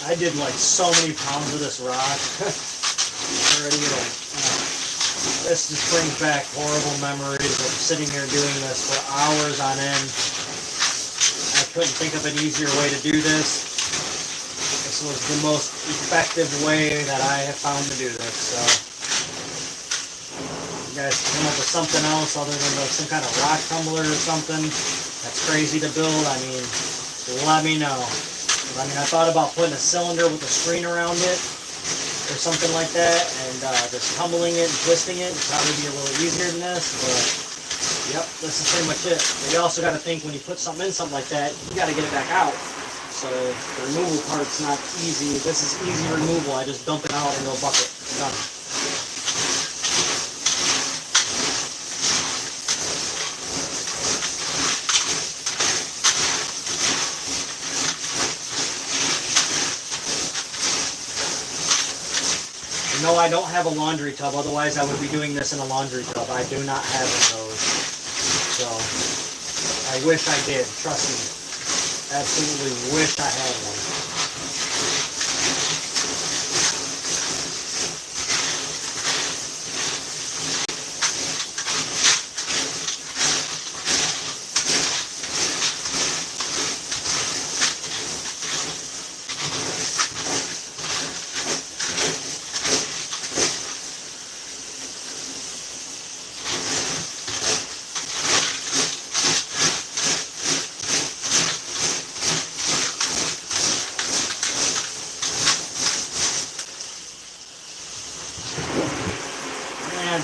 I did like so many pounds of this rock. Already, like, This just brings back horrible memories of sitting here doing this for hours on end. I couldn't think of an easier way to do this. This was the most effective way that I have found to do this. So, you guys come up with something else other than some kind of rock tumbler or something that's crazy to build, I mean, let me know. I mean, I thought about putting a cylinder with a screen around it or something like that, and just tumbling it and twisting it would probably be a little easier than this, but yep, this is pretty much it. But you also got to think when you put something in something like that, you got to get it back out. So the removal part's not easy. This is easy removal. I just dump it out into a bucket. Done. No, I don't have a laundry tub, otherwise I would be doing this in a laundry tub. I do not have one of those. So, I wish I did, trust me. Absolutely wish I had one.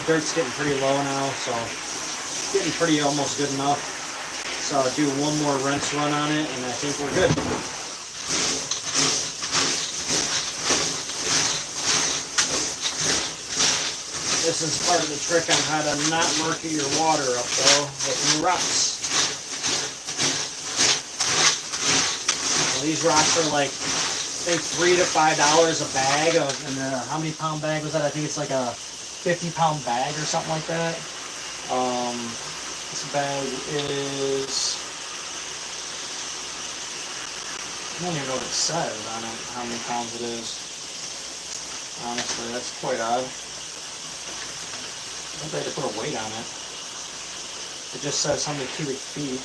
Dirt's getting pretty low now, so it's getting pretty almost good enough. So I'll do one more rinse run on it, and I think we're good. This is part of the trick on how to not murky your water up though with new rocks. Well, these rocks are like, I think $3 to $5 a bag, and how many pound bag was that? I think it's like a 50-pound bag or something like that. This bag is, I don't even know what it says on it, how many pounds it is. Honestly, that's quite odd. I think they had to put a weight on it. It just says how many cubic feet.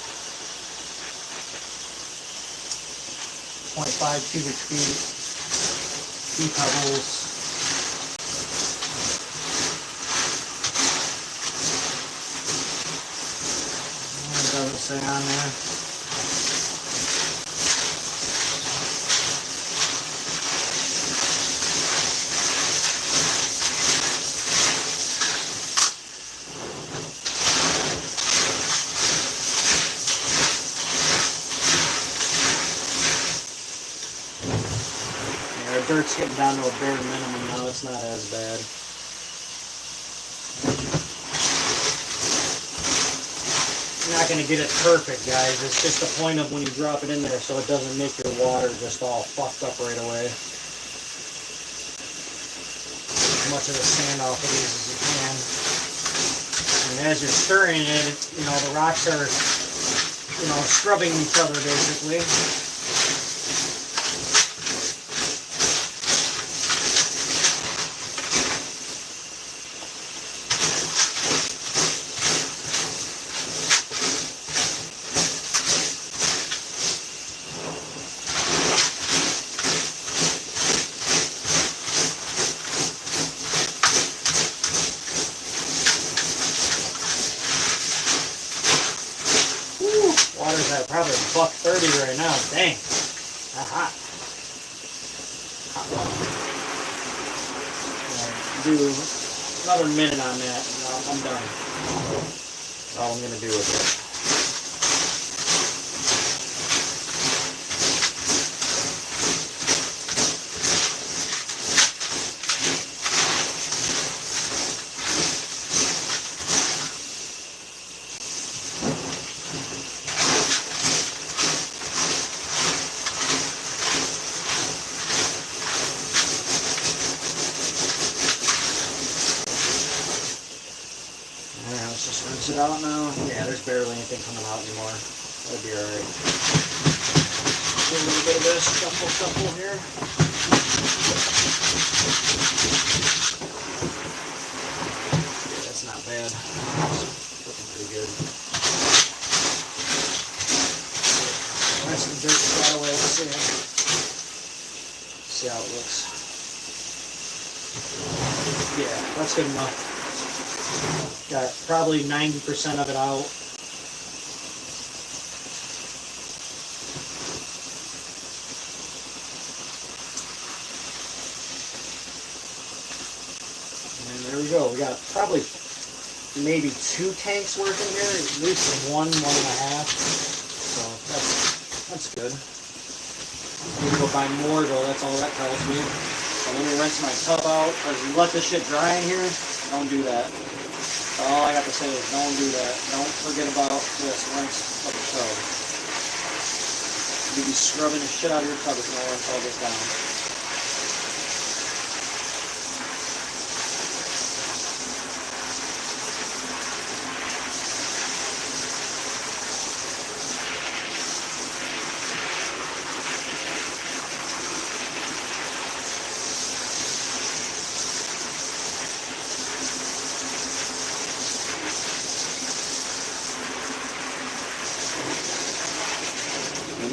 25 cubic feet. Feet pebbles. Doesn't say on there. Yeah, our dirt's getting down to a bare minimum now. It's not as bad. You're not going to get it perfect, guys. It's just the point of when you drop it in there so it doesn't make your water just all fucked up right away. As much of the sand off of these as you can. And as you're stirring it, you know, the rocks are, you know, scrubbing each other basically. Water's at probably $1.30 right now. Dang. That's hot. Hot water. Do another minute on that and I'm done. That's all I'm going to do with it. Let's just rinse it out now. Yeah, there's barely anything coming out anymore. That'll be alright. Do a little bit of this shuffle here. see how it looks. Yeah, that's good enough. Got probably 90% of it out. And there we go. We got probably maybe 2 tanks working here, at least 1, 1.5. So that's good. Need to go buy more though, that's all that tells me. So let me rinse my tub out, because you let this shit dry in here, don't do that. All I got to say is don't do that. Don't forget about this rinse of the tub. You'll be scrubbing the shit out of your tub if you don't rinse all this down.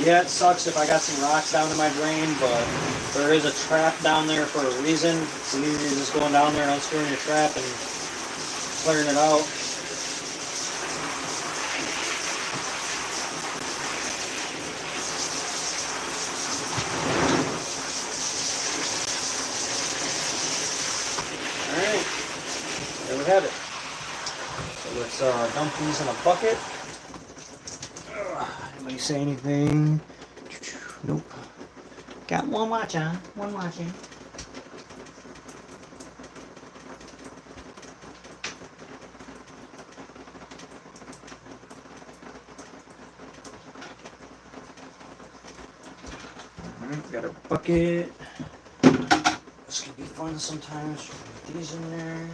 Yeah, it sucks if I got some rocks down in my drain, but there is a trap down there for a reason. It's easy to just going down there and unscrewing your trap and clearing it out. Alright, there we have it. So let's dump these in a bucket. Anybody say anything? Nope. Got one watch on. One watching. Alright, got our bucket. This can be fun sometimes. Put these in there.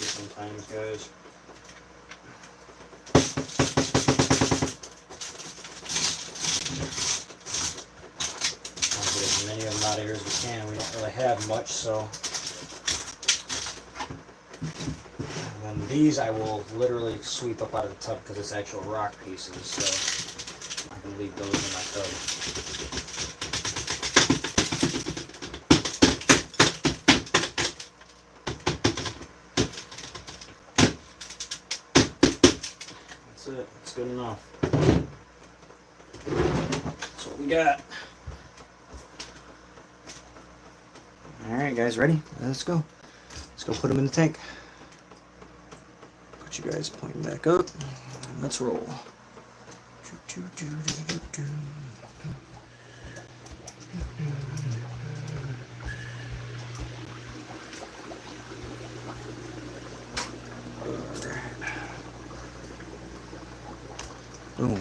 Sometimes, guys. I'll get as many of them out of here as we can. We don't really have much, so. And then these I will literally sweep up out of the tub because it's actual rock pieces, so I can leave those in my tub. That's it. That's good enough. That's what we got. Alright guys, ready? Let's go. Let's go put them in the tank. Put you guys pointing back up. Let's roll. Boom.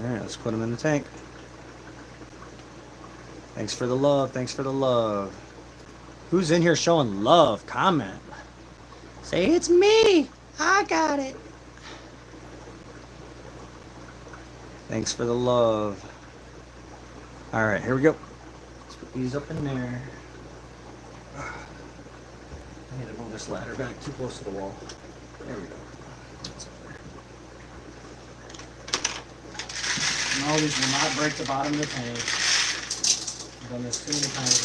Alright, let's put them in the tank. Thanks for the love. Thanks for the love. Who's in here showing love? Comment. Say, it's me. I got it. Thanks for the love. Alright, here we go. Let's put these up in there. I need to move this ladder back too close to the wall. There we go. That's up there. No, these will not break the bottom of the tank. I've done this too many times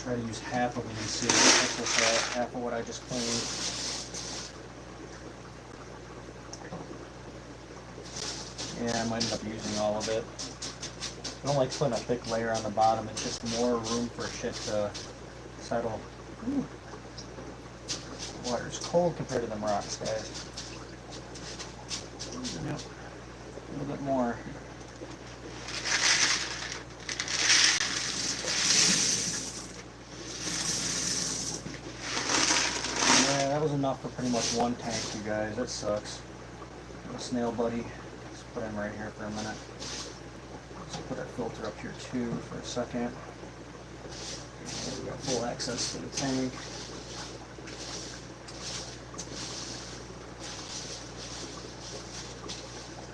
already. Try to use half of them and see if that's half of what I just cleaned. Yeah, I might end up using all of it. I don't like putting a thick layer on the bottom. It's just more room for shit to settle. Ooh. Water's cold compared to them rocks, guys. Yep. A little bit more. Yeah, that was enough for pretty much one tank, you guys. That sucks. Little snail buddy. put him right here for a minute. Let's put our filter up here too for a second. We got full access to the tank.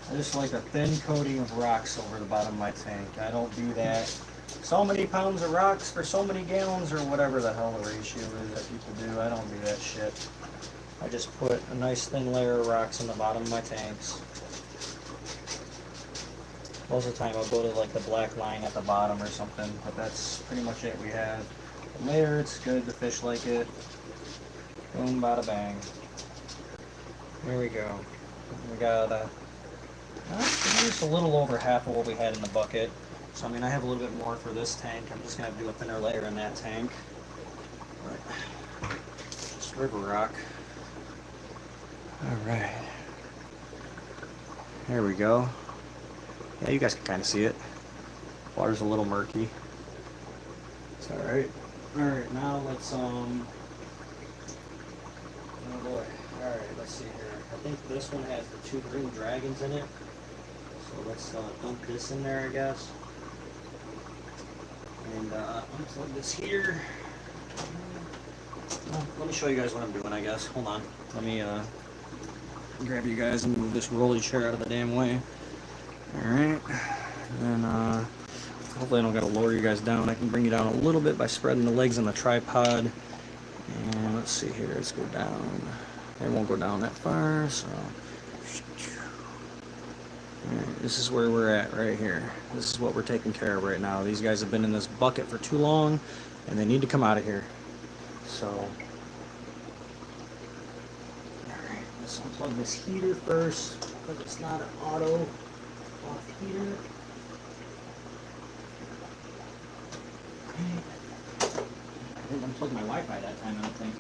I just like a thin coating of rocks over the bottom of my tank. I don't do that. So many pounds of rocks for so many gallons or whatever the hell the ratio is that people do. I don't do that shit. I just put a nice thin layer of rocks in the bottom of my tanks. Most of the time I'll go to like the black line at the bottom or something, but that's pretty much it. We have a layer, it's good, the fish like it. Boom, bada bang. There we go. We got just a little over half of what we had in the bucket. So I mean I have a little bit more for this tank. I'm just gonna do a thinner layer in that tank. Right. Just river rock. Alright. There we go. Yeah, you guys can kind of see it. Water's a little murky. It's alright. Alright, now let's, oh boy. Alright, let's see here. I think this one has the 2 green dragons in it. So let's dump this in there, I guess. And unplug this here. Let me show you guys what I'm doing, I guess. Hold on. Let me grab you guys and move this rolly chair out of the damn way. Alright, and hopefully I don't gotta lower you guys down. I can bring you down a little bit by spreading the legs on the tripod. And let's see here, let's go down. It won't go down that far, so. Alright, this is where we're at right here. This is what we're taking care of right now. These guys have been in this bucket for too long, and they need to come out of here. So. Alright, let's unplug this heater first, because it's not an auto off heater. I didn't unplug my Wi-Fi that time, I don't think.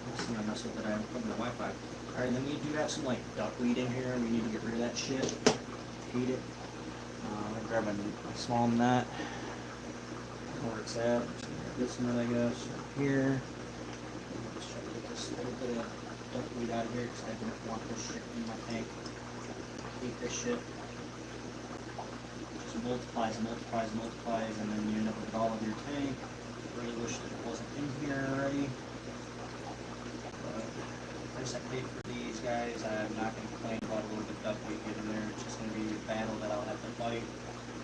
Last thing I messed with it, I unplugged my Wi-Fi. Alright, then we do have some like duckweed in here, and we need to get rid of that shit. Feed it. I'm gonna grab a small net. Where it's at. I'm just gonna grab this net, I guess, right here. Let's try to get this little bit of duckweed out of here, because I don't want this shit in my tank. I hate this shit. Multiplies and multiplies and multiplies, and then you end up with all of your tank. Really wish that it wasn't in here already. But first I paid for these guys. I'm not going to complain about a little bit of duckweed getting there. It's just going to be a battle that I'll have to fight.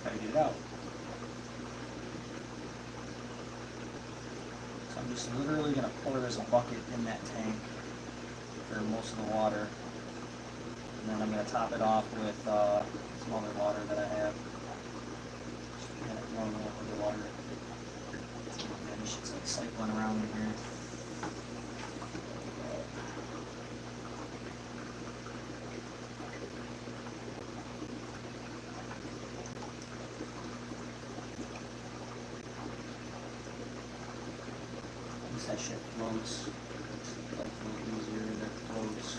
Try to get it out. So I'm just literally going to pour this bucket in that tank for most of the water. And then I'm going to top it off with some other water that I have. Warm up with the water. Man, this shit's like cycling around in here. At least that shit floats. It's like a little easier that it floats.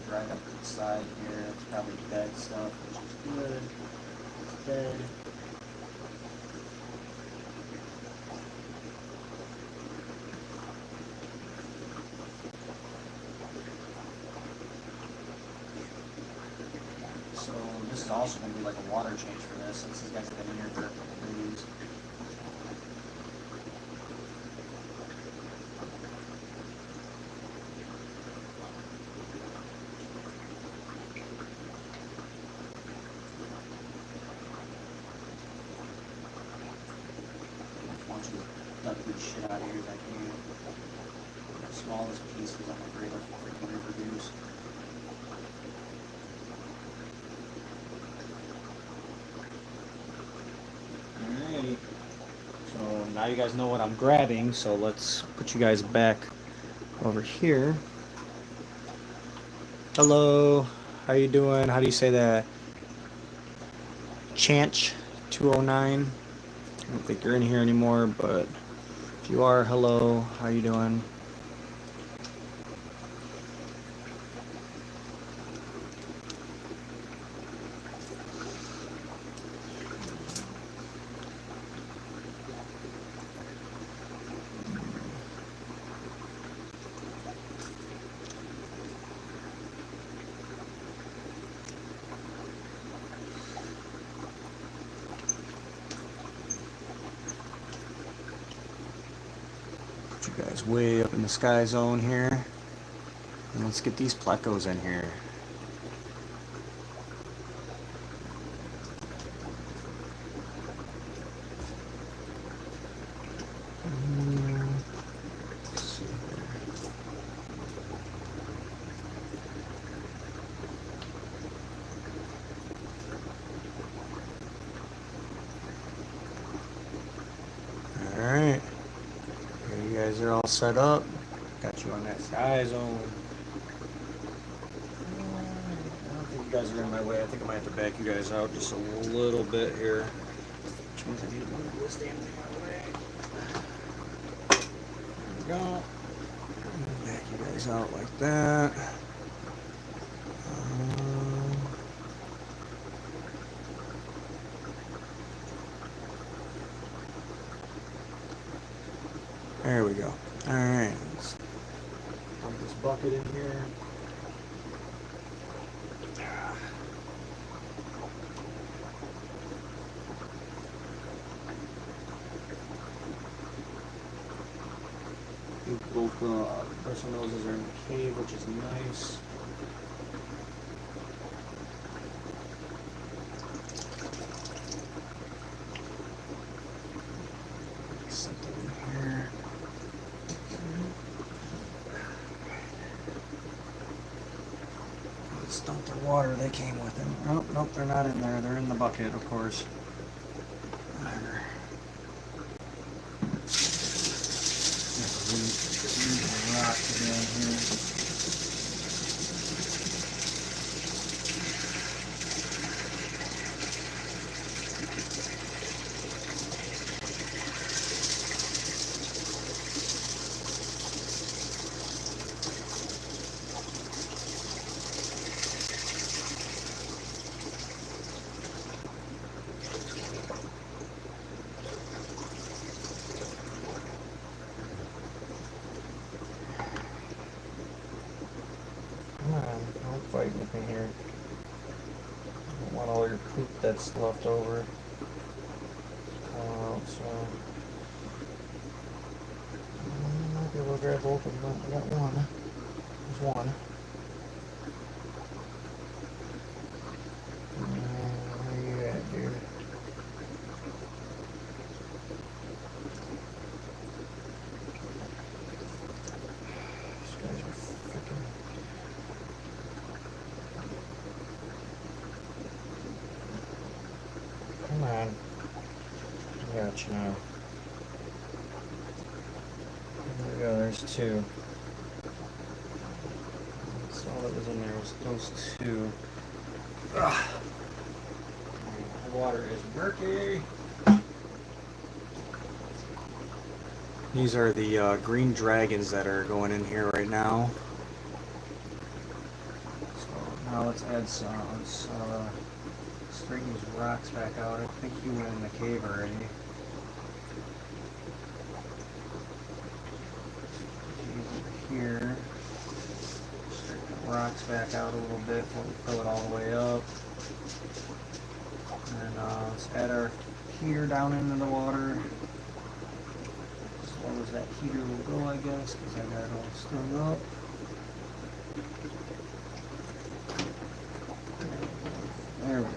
Right up to the side here, it's probably dead stuff, which is good. It's dead. So this is also going to be like a water change for this, since these guys have been in here for a couple of days. Duck this shit out of here as I can. The smallest pieces I'm afraid of freaking reproduce. Alrighty. So now you guys know what I'm grabbing, so let's put you guys back over here. Hello, how you doing? How do you say that? Chanch 209. I don't think you're in here anymore, but if you are, hello, how you doing? Guys, way up in the sky zone here. And let's get these plecos in here. Let's see here. Alright. Here you guys are all set up. Got you on that sky zone. I don't think you guys are in my way. I think I might have to back you guys out just a little bit here. Which means I need to move this damn thing out of the way. There we go. Back you guys out like that. There we go. Alright. Let's dump this bucket in here. Both pressure noses are in the cave, which is nice. Set that in here. Let's dump the water they came with them. Oh, nope, they're not in there. They're in the bucket, of course. Whatever. Rock down here. Come on, don't fight with me here. I don't want all your poop that's left over to come out, so I might be able to grab both of them. I got one. There's one. Where you at, dude? These guys are freaking. Come on. I got you now. There we go, there's two. That's all that was in there was those two. Ugh. The water is murky. These are the green dragons that are going in here right now. So now let's add some. Let's straighten these rocks back out. I think he went in the cave already. Here. Straighten the rocks back out a little bit before we fill it all the way up. And let's add our heater down into the water. As low as that heater will go, I guess, because I got it all strung up. There we go.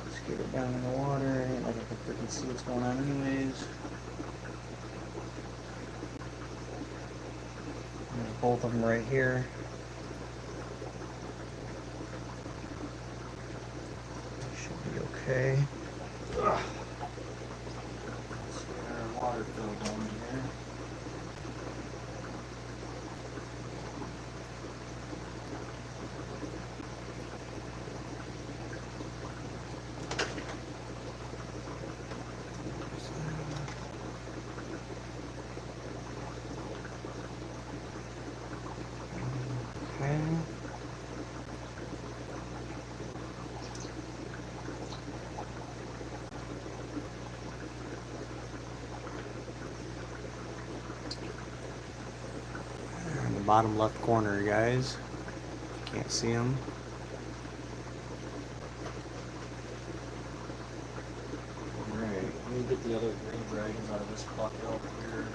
Let's get it down in the water. Ain't like I can freaking see what's going on anyways. There's both of them right here. Should be okay. Ugh. Let's get our water filled down here. Okay. In the bottom left corner, guys. Can't see them. Alright, let me get the other green dragons out of this bucket over here.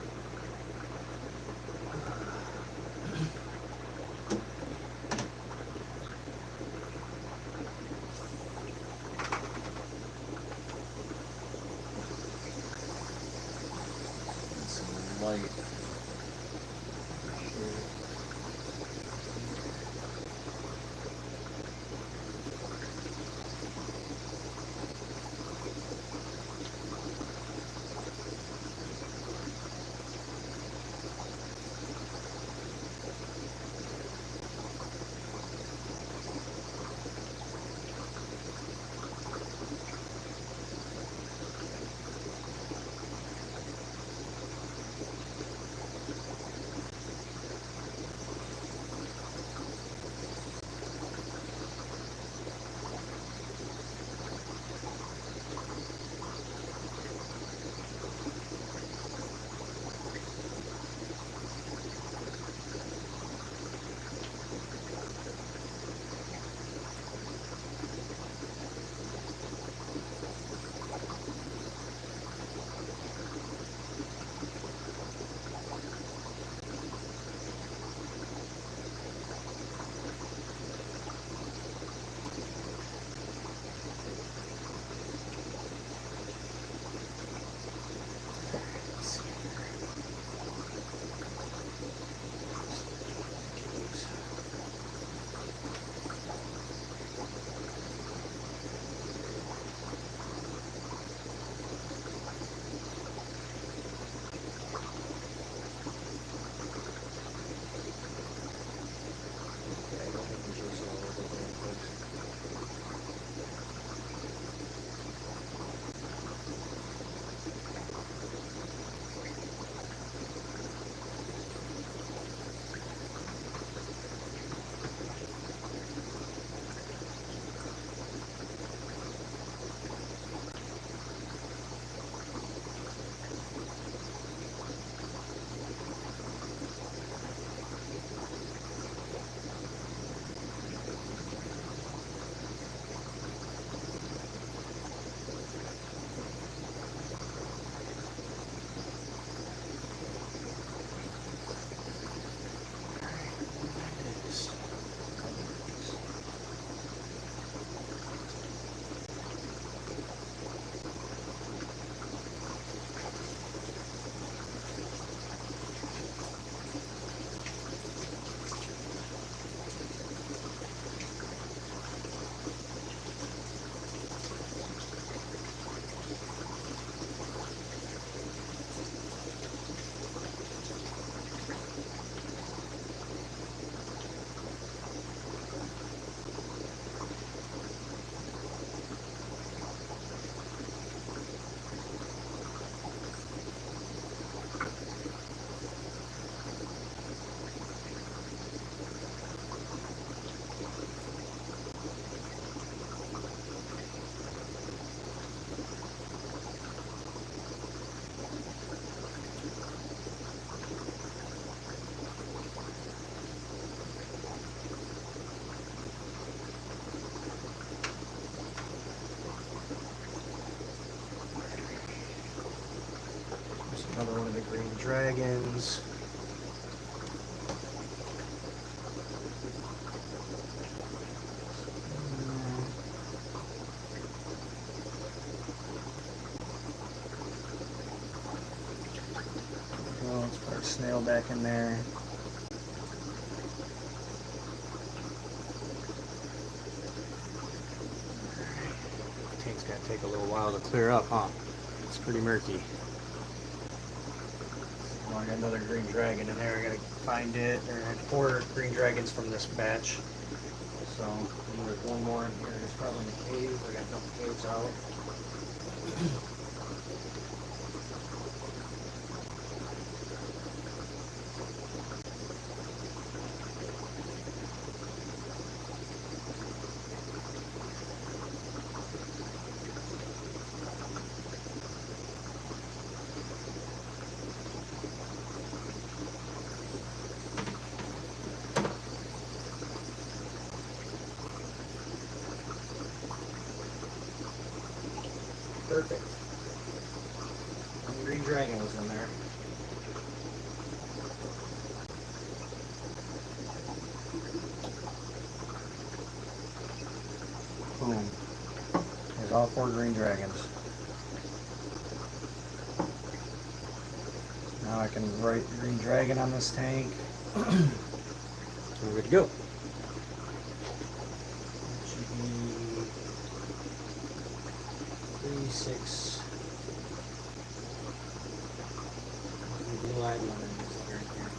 Another one of the green dragons. Let's put our snail back in there. Tank's gonna take a little while to clear up, huh? It's pretty murky. Oh, I got another green dragon in there. I gotta find it. There are 4 green dragons from this batch. So there's one more in here. There's probably in the cave. I got double caves out. Perfect. And green dragon was in there. Boom. There's all 4 green dragons. Now I can write green dragon on this tank. We're good to go. GB 36. Blue-eyed lemons that are in here.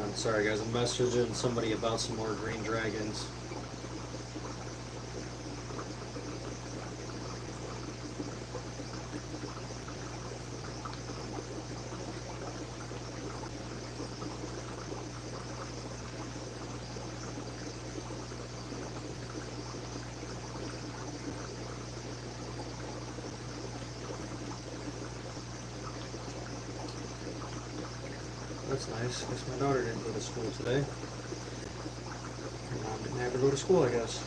I'm sorry guys, I'm messaging somebody about some more green dragons. That's nice. Guess my daughter didn't go to school today. Her mom didn't have her go to school, I guess.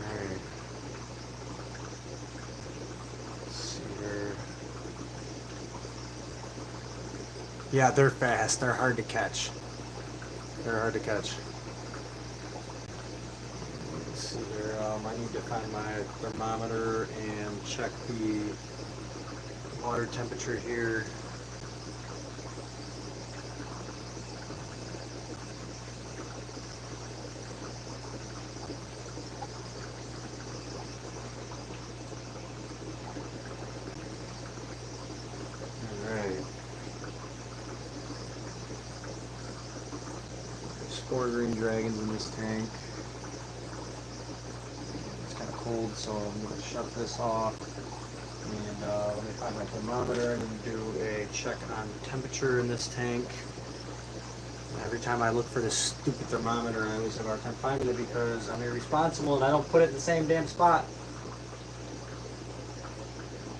Alright. Let's see here. Yeah, they're fast. They're hard to catch. They're hard to catch. Let's see here. I need to find my thermometer and check the water temperature here. Alright. There's 4 green dragons in this tank. It's kind of cold, so I'm going to shut this off. And let me find my thermometer and do a check on temperature in this tank. And every time I look for this stupid thermometer, I always have a hard time finding it because I'm irresponsible and I don't put it in the same damn spot.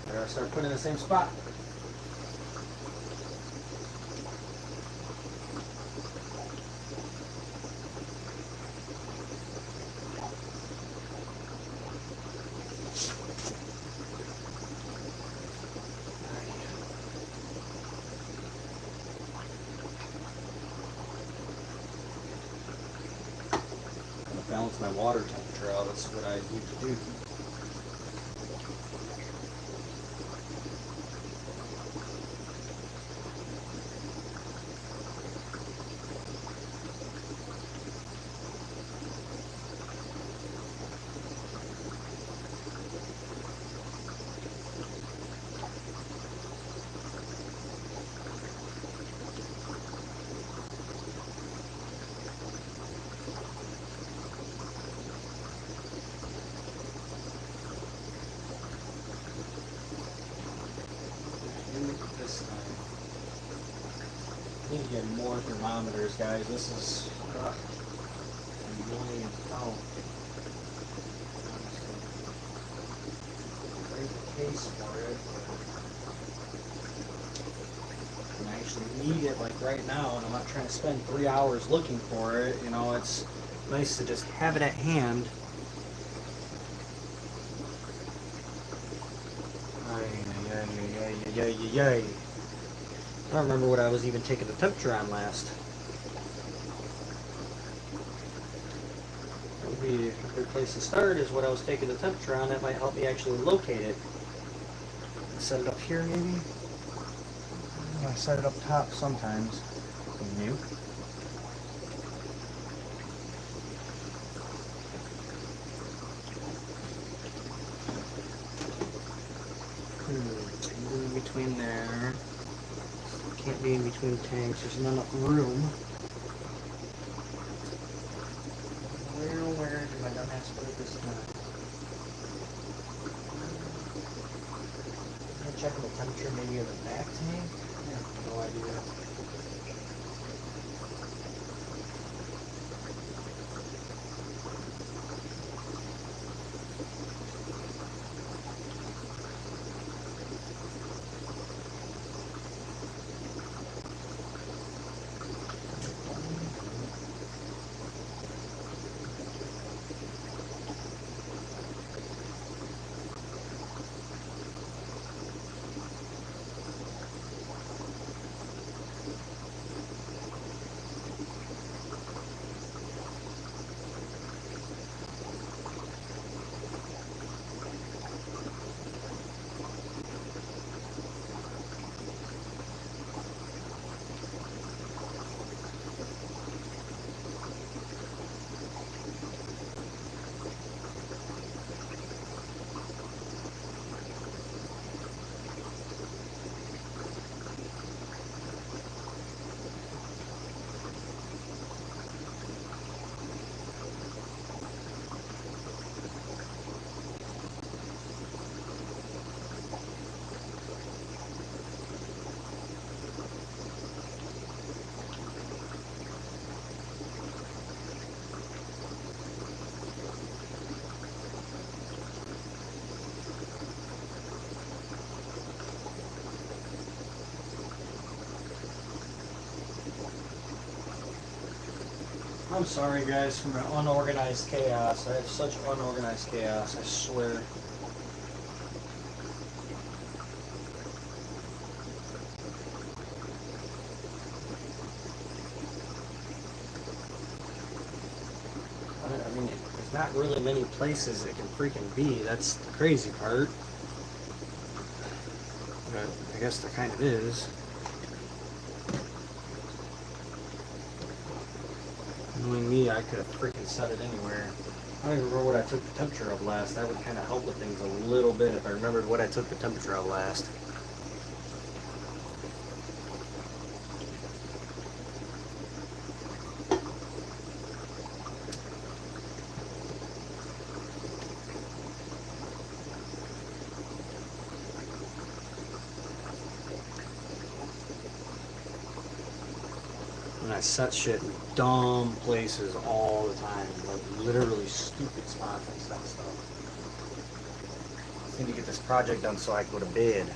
I gotta start putting it in the same spot. balance my water temperature out. That's what I need to do. This time. I need to get more thermometers, guys. This is annoying as hell. Great case for it. And I actually need it like right now, and I'm not trying to spend 3 hours looking for it. You know, it's nice to just have it at hand. Yay. I don't remember what I was even taking the temperature on last. That would be a good place to start, is what I was taking the temperature on. That might help me actually locate it. Set it up here maybe? I set it up top sometimes. New. In between there. Can't be in between tanks. There's not enough room. Where did my dumbass put it this time? I'm checking the temperature maybe of the back tank. I have no idea. I'm sorry guys for my unorganized chaos. I have such unorganized chaos, I swear. I mean, there's not really many places it can freaking be. That's the crazy part. But I guess there kind of is. Knowing me, I could have freaking set it anywhere. I don't even remember what I took the temperature of last. That would kind of help with things a little bit if I remembered what I took the temperature of last. And I set shit in dumb places all the time, like literally stupid spots and stuff. I need to get this project done so I can go to bed.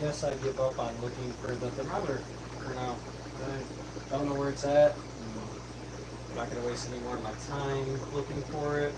guess I give up on looking for the thermometer for now. I don't know where it's at. I'm not going to waste any more of my time looking for it.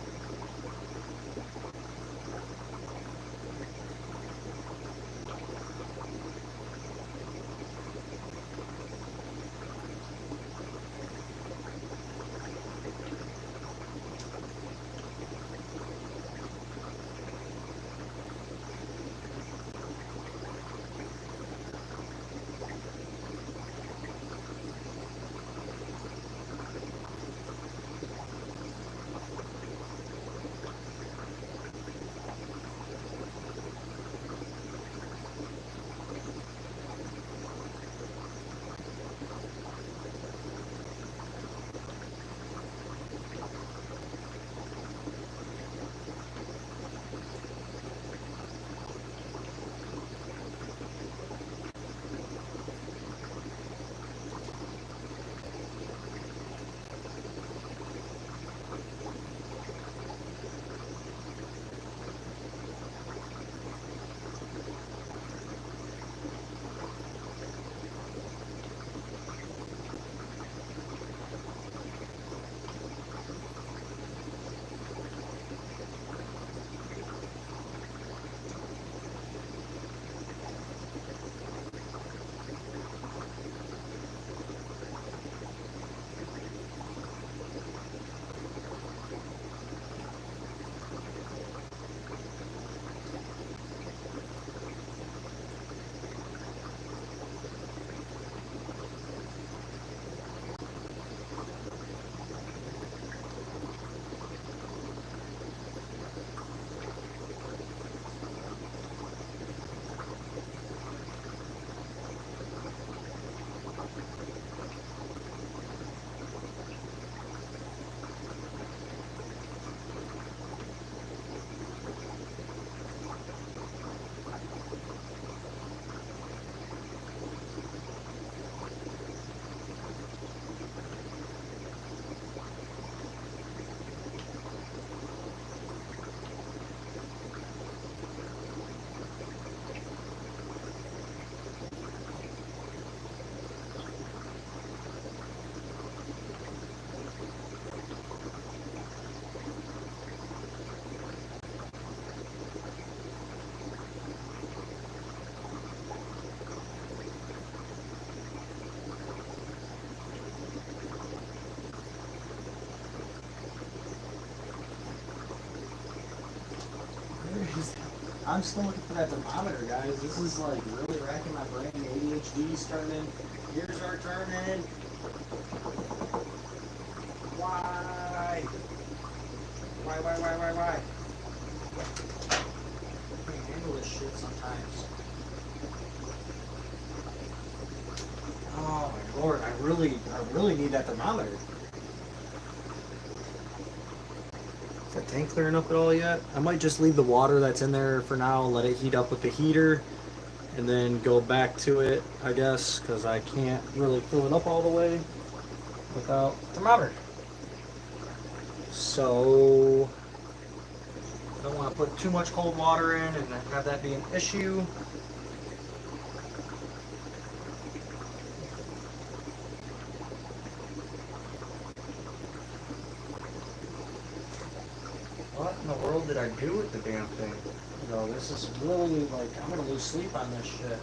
I'm still looking for that thermometer, guys. This is like really racking my brain. ADHD's turning. Gears are turning. Why? Why? I can't handle this shit sometimes. Oh my lord, I really need that thermometer. Is that tank clearing up at all yet? I might just leave the water that's in there for now, let it heat up with the heater, and then go back to it, I guess, because I can't really fill it up all the way without thermometer. So, I don't want to put too much cold water in and have that be an issue. What in the world did I do with the damn thing? No, this is really like, I'm gonna lose sleep on this shit.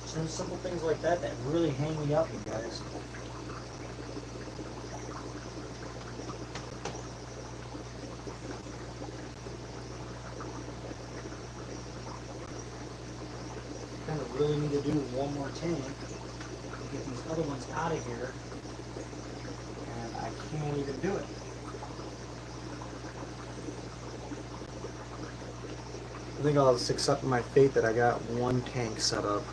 Some simple things like that that really hang me up, you guys. Kind of really need to do one more tank, get these other ones out of here, and I can't even do it. I think I'll just accept my fate that I got one tank set up.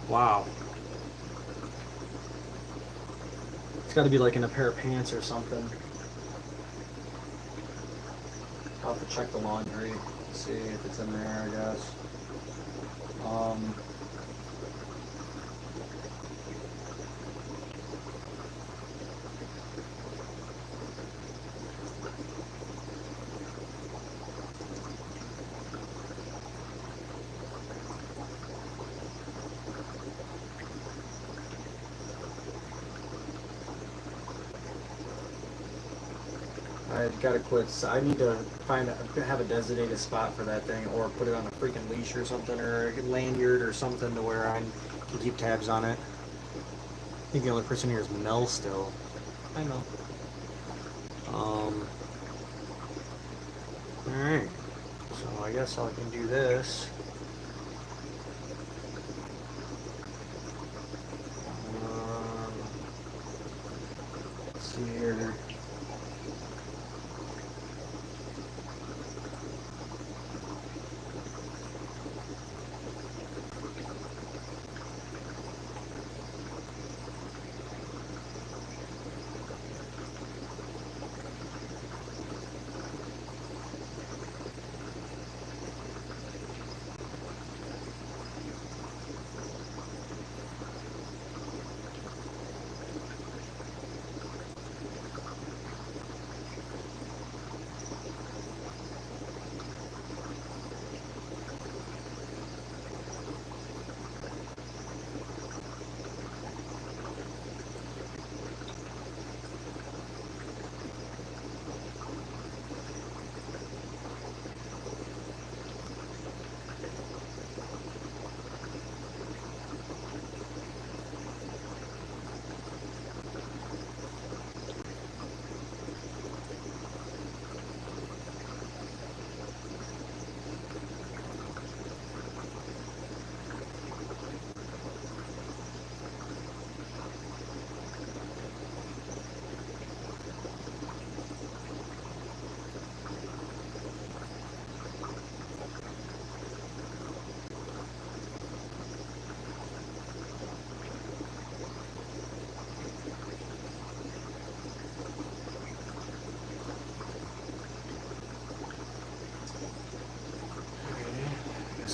Wow. It's got to be like in a pair of pants or something. I'll have to check the laundry, see if it's in there, I guess. I gotta quit. I need to have a designated spot for that thing, or put it on a freaking leash or something, or a lanyard or something to where I can keep tabs on it. I think the only person here is Mel still. I know. Alright. So I guess I can do this. Let's see here.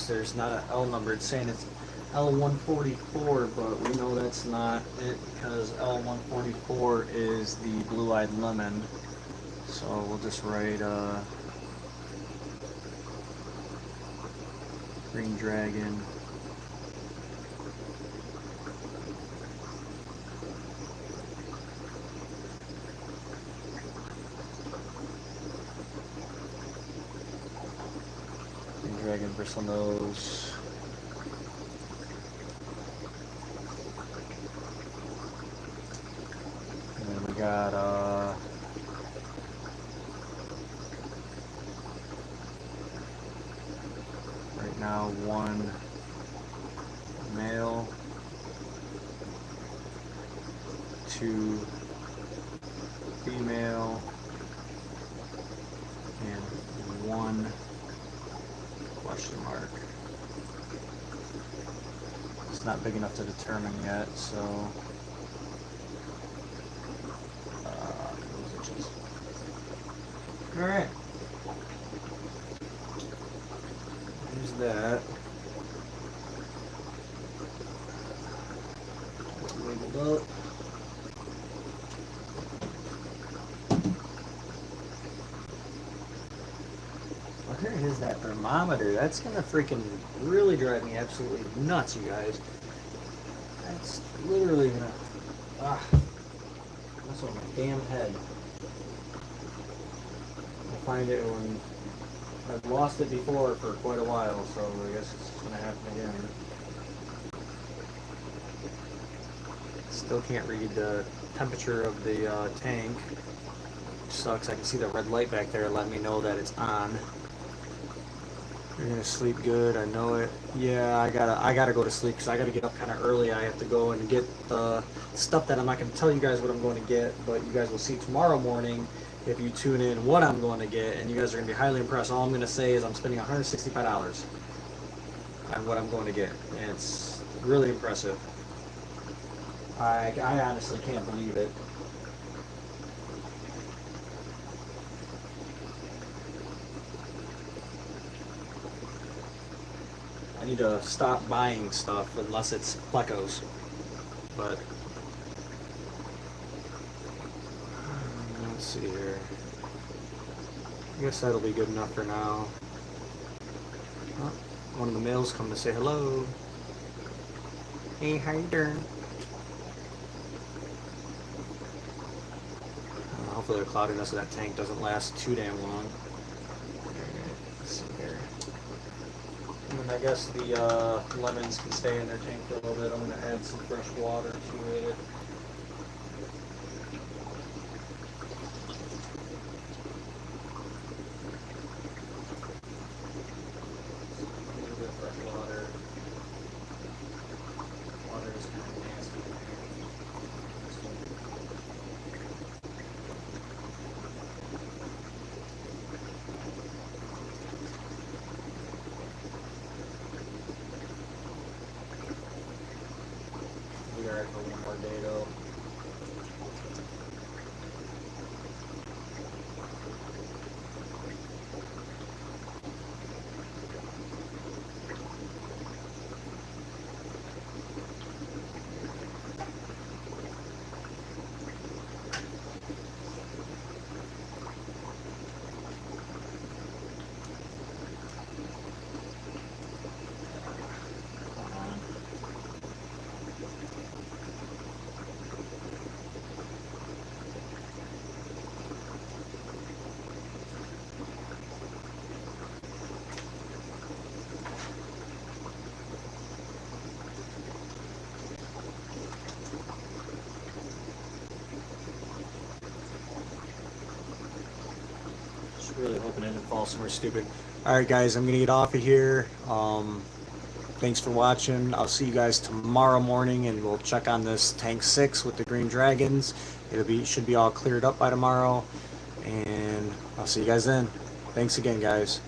There's not an L number. It's saying it's L144, but we know that's not it because L144 is the blue-eyed lemon. So we'll just write Green Dragon. Dragon Bristlenose. And then we got right now one male, two female, and one question mark. It's not big enough to determine yet, so all right. Use that. Labeled up. Where is that thermometer? That's gonna freaking really drive me absolutely nuts, you guys. That's literally gonna mess with my damn head. I'll find it when I've lost it before for quite a while, so I guess it's gonna happen again. Still can't read the temperature of the tank, which sucks. I can see the red light back there letting me know that it's on. You're gonna sleep good, I know it. Yeah, I gotta go to sleep because I gotta get up kind of early. I have to go and get the stuff that I'm not gonna tell you guys what I'm going to get, but you guys will see tomorrow morning if you tune in what I'm going to get, and you guys are gonna be highly impressed. All I'm gonna say is I'm spending $165 on what I'm going to get, and it's really impressive. I honestly can't believe it. I need to stop buying stuff unless it's Plecos. But let's see here. I guess that'll be good enough for now. Oh, one of the males come to say hello. Hey, how you doing? hopefully the cloudiness of that tank doesn't last too damn long. Let's see here. And then I guess the lemons can stay in their tank for a little bit. I'm going to add some fresh water to it. A little bit of fresh water. Water is kind of nasty in there. We are for one more day though. Just really hoping it didn't fall somewhere stupid. Alright guys, I'm gonna get off of here. Thanks for watching. I'll see you guys tomorrow morning and we'll check on this tank 6 with the green dragons. Should be all cleared up by tomorrow. And I'll see you guys then. Thanks again guys.